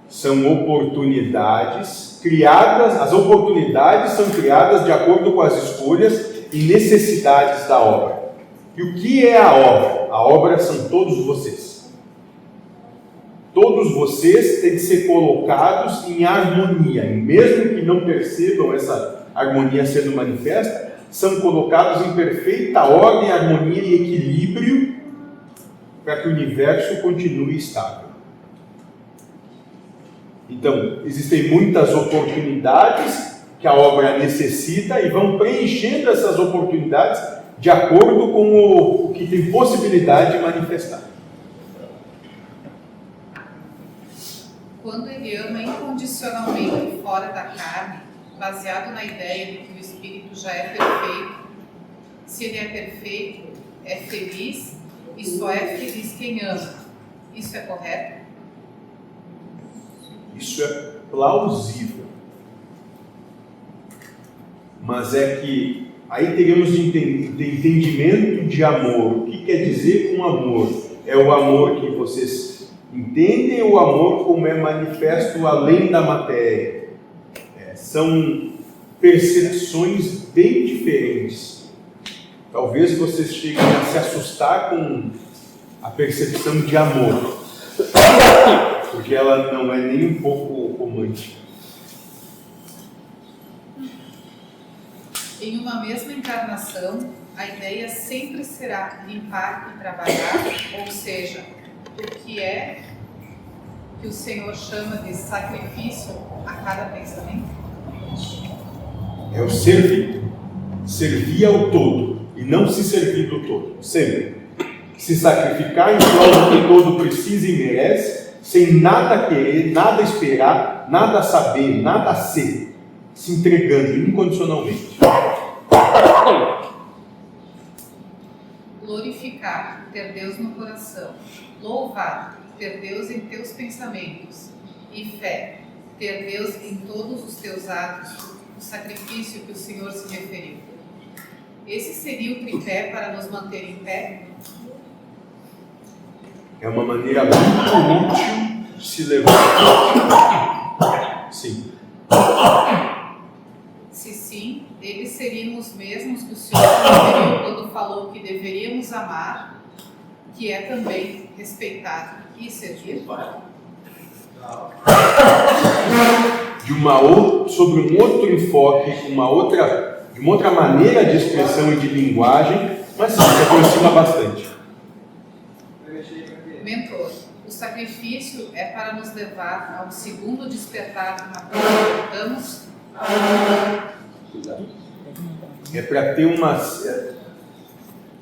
São oportunidades criadas, as oportunidades são criadas de acordo com as escolhas e necessidades da obra. E o que é a obra? A obra são todos vocês. Todos vocês têm que ser colocados em harmonia, e mesmo que não percebam essa harmonia sendo manifesta, são colocados em perfeita ordem, harmonia e equilíbrio para que o universo continue estável. Então, existem muitas oportunidades que a obra necessita e vão preenchendo essas oportunidades de acordo com o que tem possibilidade de manifestar.
Quando ele ama incondicionalmente fora da carne, baseado na ideia de que o Espírito já é perfeito, se ele é perfeito, é feliz e só é feliz quem ama. Isso é correto?
Isso é plausível. Mas é que aí teríamos de entendimento de amor. O que quer dizer com amor? É o amor que vocês entendem, o amor como é manifesto além da matéria. São percepções bem diferentes. Talvez vocês cheguem a se assustar com a percepção de amor, porque ela não é nem um pouco romântica.
Em uma mesma encarnação, a ideia sempre será limpar e trabalhar, ou seja, o que é que o Senhor chama de sacrifício a cada pensamento?
É o servir. Servir ao todo e não se servir do todo. Sempre. Se sacrificar em prol do que todo precisa e merece, sem nada querer, nada esperar, nada saber, nada ser, se entregando incondicionalmente.
Glorificar, ter Deus no coração. Louvar, ter Deus em teus pensamentos. E fé, ter Deus em todos os teus atos, o sacrifício que o Senhor se referiu. Esse seria o tripé para nos manter em pé?
É uma maneira muito útil de se levar. Sim.
Se sim, eles seriam os mesmos que o Senhor se referiu quando falou que deveríamos amar, que é também respeitar e servir?
Sobre um outro enfoque, de uma outra maneira de expressão e de linguagem, mas sim, se aproxima bastante.
Mentor, o sacrifício é para nos levar ao segundo despertar na qual voltamos?
É para ter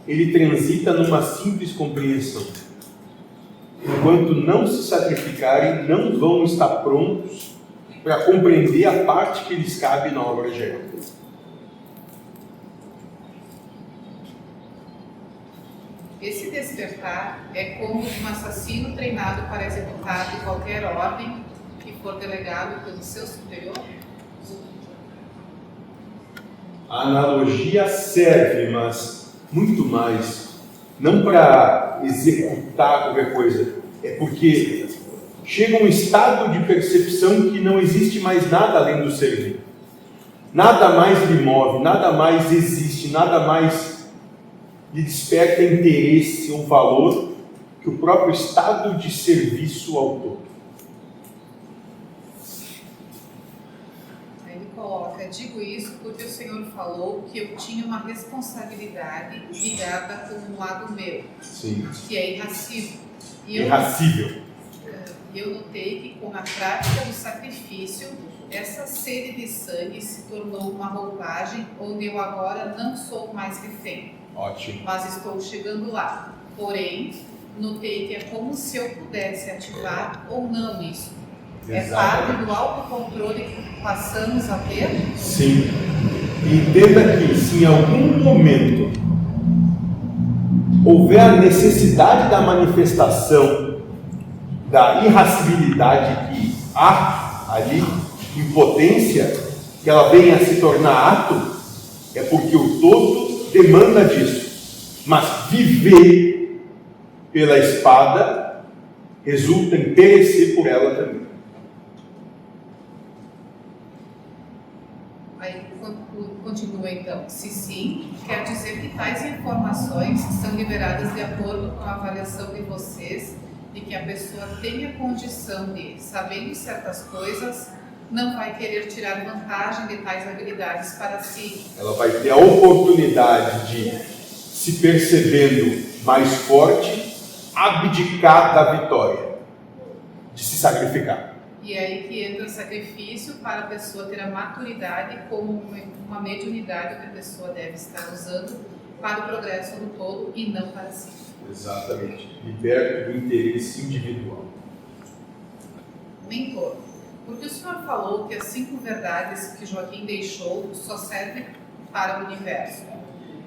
ele transita numa simples compreensão. Enquanto não se sacrificarem, não vão estar prontos para compreender a parte que lhes cabe na obra geral.
Esse despertar é como um assassino treinado para executar de qualquer ordem que for delegado pelo seu superior?
a analogia serve, mas muito mais, não para executar qualquer coisa, é porque chega um estado de percepção que não existe mais nada além do servir. Nada mais lhe move, nada mais existe, nada mais lhe desperta interesse ou valor que o próprio estado de serviço ao todo.
Aí ele coloca, digo isso porque o Senhor falou que eu tinha uma responsabilidade ligada com um lado meu,
Sim.
que é irracível.
Irracível.
Eu notei que com a prática do sacrifício, essa sede de sangue se tornou uma roupagem onde eu agora não sou mais refém.
Ótimo.
Mas estou chegando lá. Porém, notei que é como se eu pudesse ativar ou não isso. É parte do autocontrole que passamos a ter?
Sim. Entenda que se em algum momento houver a necessidade da manifestação da irracibilidade que há ali, em potência, que ela venha a se tornar ato, é porque o todo demanda disso. Mas viver pela espada resulta em perecer por ela também.
Aí continua então. Se sim, quer dizer que tais informações são liberadas de acordo com a avaliação de vocês de que a pessoa tenha condição de, sabendo certas coisas, não vai querer tirar vantagem de tais habilidades para si.
Ela vai ter a oportunidade de, se percebendo mais forte, abdicar da vitória, de se sacrificar.
E é aí que entra o sacrifício para a pessoa ter a maturidade como uma mediunidade que a pessoa deve estar usando para o progresso do todo e não para si.
Exatamente. Liberto do interesse individual.
Mentor, porque o senhor falou que as 5 verdades que Joaquim deixou só servem para o universo?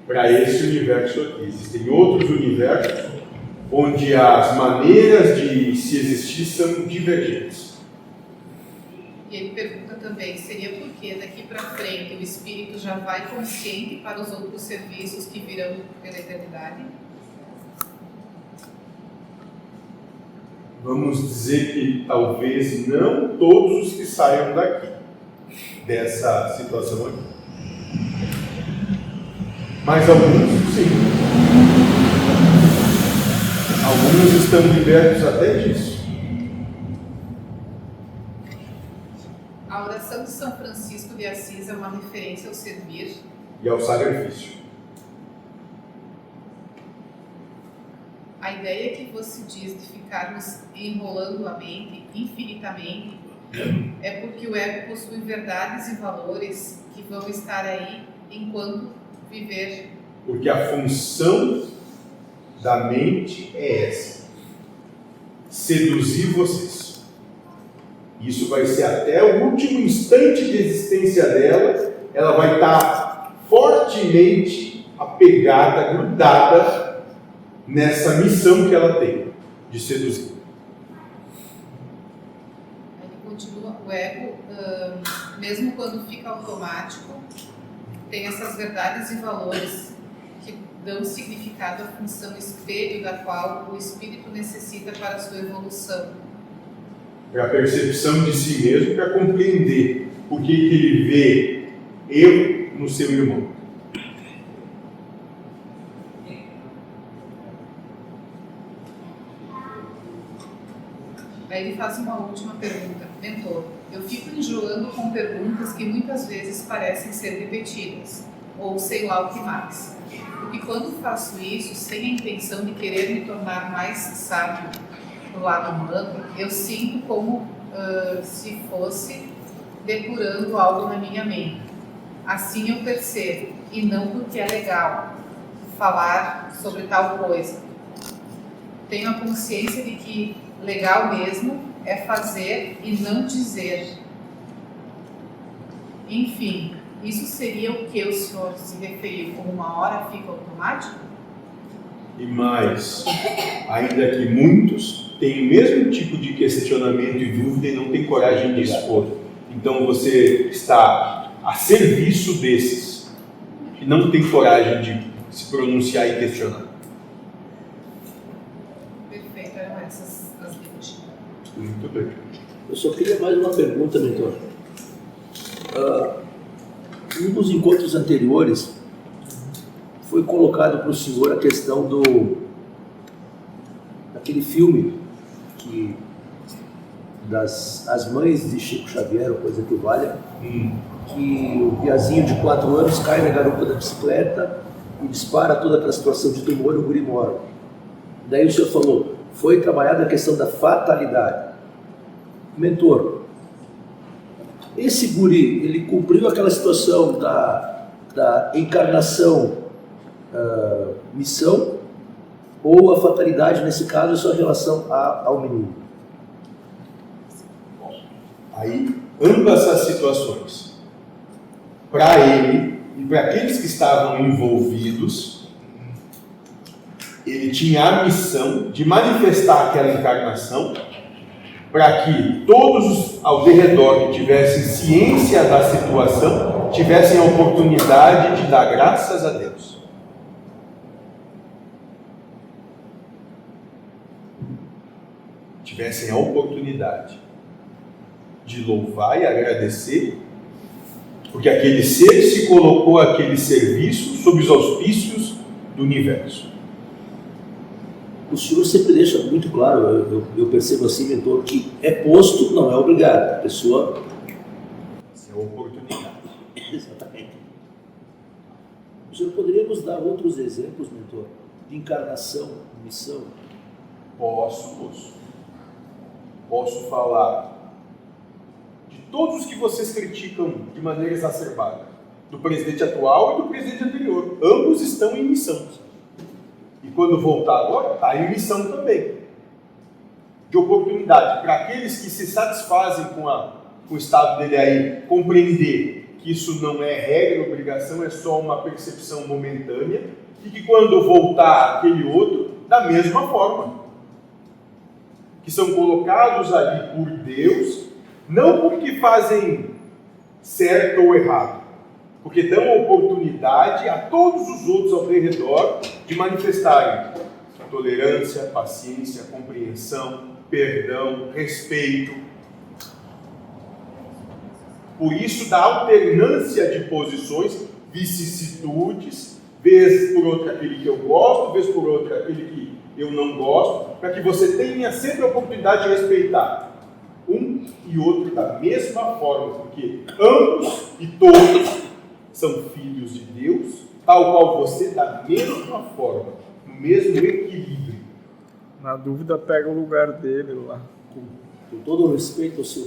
Para esse universo aqui. Existem outros universos onde as maneiras de se existir são divergentes.
E ele pergunta também, seria porque daqui para frente o espírito já vai consciente para os outros serviços que virão pela eternidade?
Vamos dizer que talvez não todos os que saiam daqui, dessa situação aqui. Mas alguns sim. Alguns estão libertos até disso.
A oração de São Francisco de Assis é uma referência ao servir
E ao sacrifício.
A ideia que você diz de ficarmos enrolando a mente infinitamente é porque o ego possui verdades e valores que vão estar aí enquanto viver.
Porque a função da mente é essa: seduzir vocês. Isso vai ser até o último instante de existência dela. Ela vai estar fortemente apegada, grudada nessa missão que ela tem de seduzir.
Ele continua, o ego, mesmo quando fica automático, tem essas verdades e valores que dão significado à função espelho da qual o espírito necessita para a sua evolução.
Para a percepção de si mesmo, para compreender o que ele vê eu no seu irmão.
Aí ele faz uma última pergunta. Mentor, eu fico enjoando com perguntas que muitas vezes parecem ser repetidas, ou sei lá o que mais. Porque quando faço isso sem a intenção de querer me tornar mais sábio do lado humano, eu sinto como se fosse depurando algo na minha mente. Assim eu percebo, e não porque é legal falar sobre tal coisa. Tenho a consciência de que legal mesmo é fazer e não dizer. Enfim, isso seria o que o senhor se referiu como uma hora fica automático?
E mais, ainda que muitos têm o mesmo tipo de questionamento e dúvida e não têm coragem de expor. Então você está a serviço desses não tem coragem de se pronunciar e questionar.
Perfeito, eram essas as dúvidas.
Muito bem.
Eu só queria mais uma pergunta, mentor. Em um dos encontros anteriores, foi colocado para o senhor a questão daquele filme as mães de Chico Xavier, ou coisa que valha, que o piazinho de 4 anos cai na garupa da bicicleta e dispara toda aquela situação de tumor e o guri morre. Daí o senhor falou, foi trabalhada a questão da fatalidade. Mentor, esse guri, ele cumpriu aquela situação da encarnação, missão, ou a fatalidade, nesse caso, é só em relação ao menino?
Aí, ambas as situações, para ele e para aqueles que estavam envolvidos, ele tinha a missão de manifestar aquela encarnação para que todos ao derredor que tivessem ciência da situação tivessem a oportunidade de dar graças a Deus. Tivessem a oportunidade de louvar e agradecer, porque aquele ser se colocou àquele serviço sob os auspícios do universo.
O senhor sempre deixa muito claro, eu percebo assim, mentor, que é posto, não é obrigado. A pessoa...
Essa é a oportunidade.
Exatamente. O senhor poderia nos dar outros exemplos, mentor, de encarnação, missão?
Posso falar de todos os que vocês criticam de maneira exacerbada, do presidente atual e do presidente anterior. Ambos estão em missão. E quando voltar agora, está em missão também. De oportunidade para aqueles que se satisfazem com o estado dele aí, compreender que isso não é regra, obrigação, é só uma percepção momentânea, e que quando voltar aquele outro, da mesma forma. Que são colocados ali por Deus, não porque fazem certo ou errado, porque dão oportunidade a todos os outros ao redor de manifestarem tolerância, paciência, compreensão, perdão, respeito. Por isso, da alternância de posições, vicissitudes, vez por outra aquele que eu gosto, vez por outra aquele que eu não gosto, para que você tenha sempre a oportunidade de respeitar um e outro da mesma forma, porque ambos e todos são filhos de Deus, tal qual você, da mesma forma, no mesmo equilíbrio.
Na dúvida, pega o lugar dele lá.
Com todo o respeito ao seu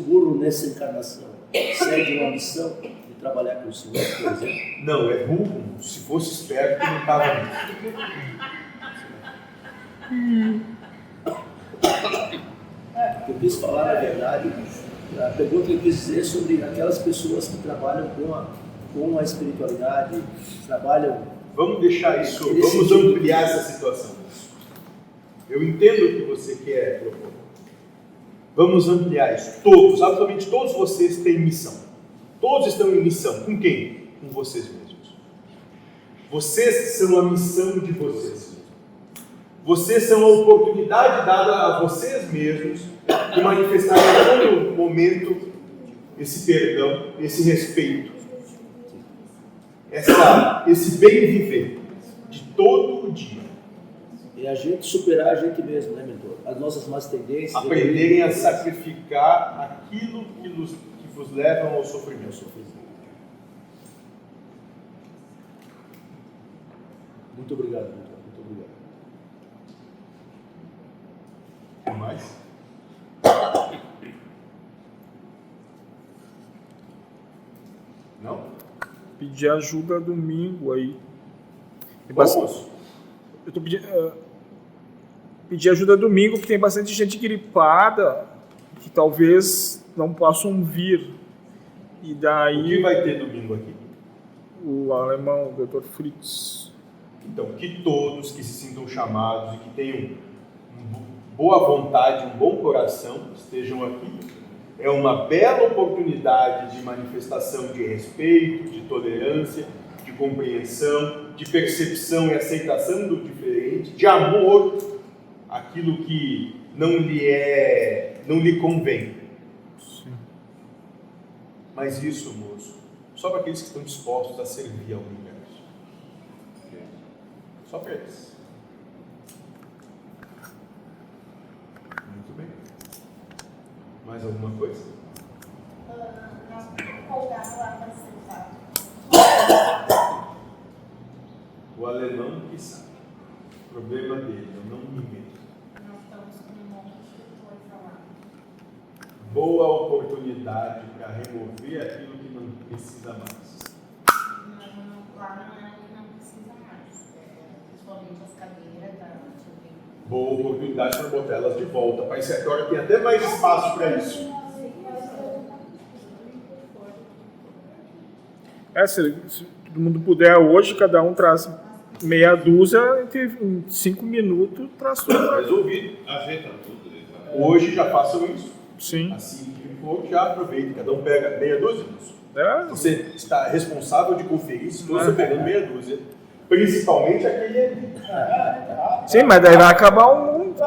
burro nessa encarnação segue uma missão de trabalhar com o senhor, por exemplo?
Não, é burro. Se fosse esperto, não estava nisso.
Eu quis falar, na verdade, a pergunta que eu quis dizer sobre aquelas pessoas que trabalham com a espiritualidade, trabalham...
Vamos deixar isso, vamos ampliar essa situação. Eu entendo o que você quer propor. Vamos ampliar isso. Todos, absolutamente todos vocês têm missão. Todos estão em missão. Com quem? Com vocês mesmos. Vocês são a missão de vocês. Vocês são a oportunidade dada a vocês mesmos de manifestar em todo momento esse perdão, esse respeito, esse bem viver de todo o dia.
É a gente superar a gente mesmo, né, mentor? As nossas más tendências.
Aprenderem a sacrificar aquilo que vos levam ao sofrimento.
Muito obrigado, mentor. Muito obrigado.
Tem mais? Não?
Pedir ajuda domingo aí.
Vamos?
Eu tô pedindo... pedir ajuda domingo, porque tem bastante gente gripada que talvez não possam vir. E daí...
O que vai ter domingo aqui?
O alemão, o Dr. Fritz.
Então, que todos que se sintam chamados e que tenham boa vontade, um bom coração, estejam aqui. É uma bela oportunidade de manifestação de respeito, de tolerância, de compreensão, de percepção e aceitação do diferente, de amor àquilo que não lhe convém.
Sim.
Mas isso, moço, só para aqueles que estão dispostos a servir ao universo. Só para eles. Muito bem. Mais alguma coisa?
Nós podemos folgar lá para sentar.
O alemão que sabe. O problema dele, eu não me meto.
Nós estamos com um monte de coisa lá.
Boa oportunidade para remover aquilo que não precisa mais.
Lá não precisa mais. Principalmente as cadeiras da TV.
Boa oportunidade para botar elas de volta. Para isso agora tem até mais espaço para isso.
Se todo mundo puder hoje, cada um traz meia dúzia, em 5 minutos traz tudo.
Resolvido.
Ajeita tudo.
Hoje já façam isso.
Sim.
Assim que for, já aproveita. Cada um pega meia dúzia. Você está responsável de conferir se você pegando meia dúzia. Principalmente aquele ali.
Sim, mas daí vai acabar um mundo.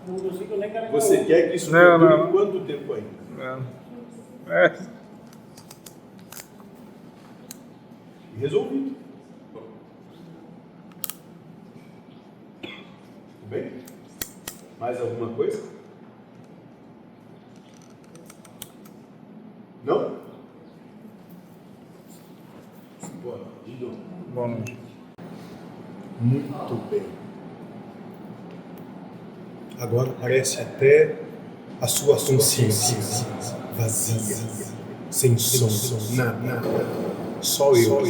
Não consigo nem carregar.
Você quer que isso dure quanto tempo ainda? Resolvido. Tudo bem? Mais alguma coisa? Não? Boa noite.
Boa noite.
Muito bem. Agora parece até a sua consciência vazia, sem som, nada. Só eu.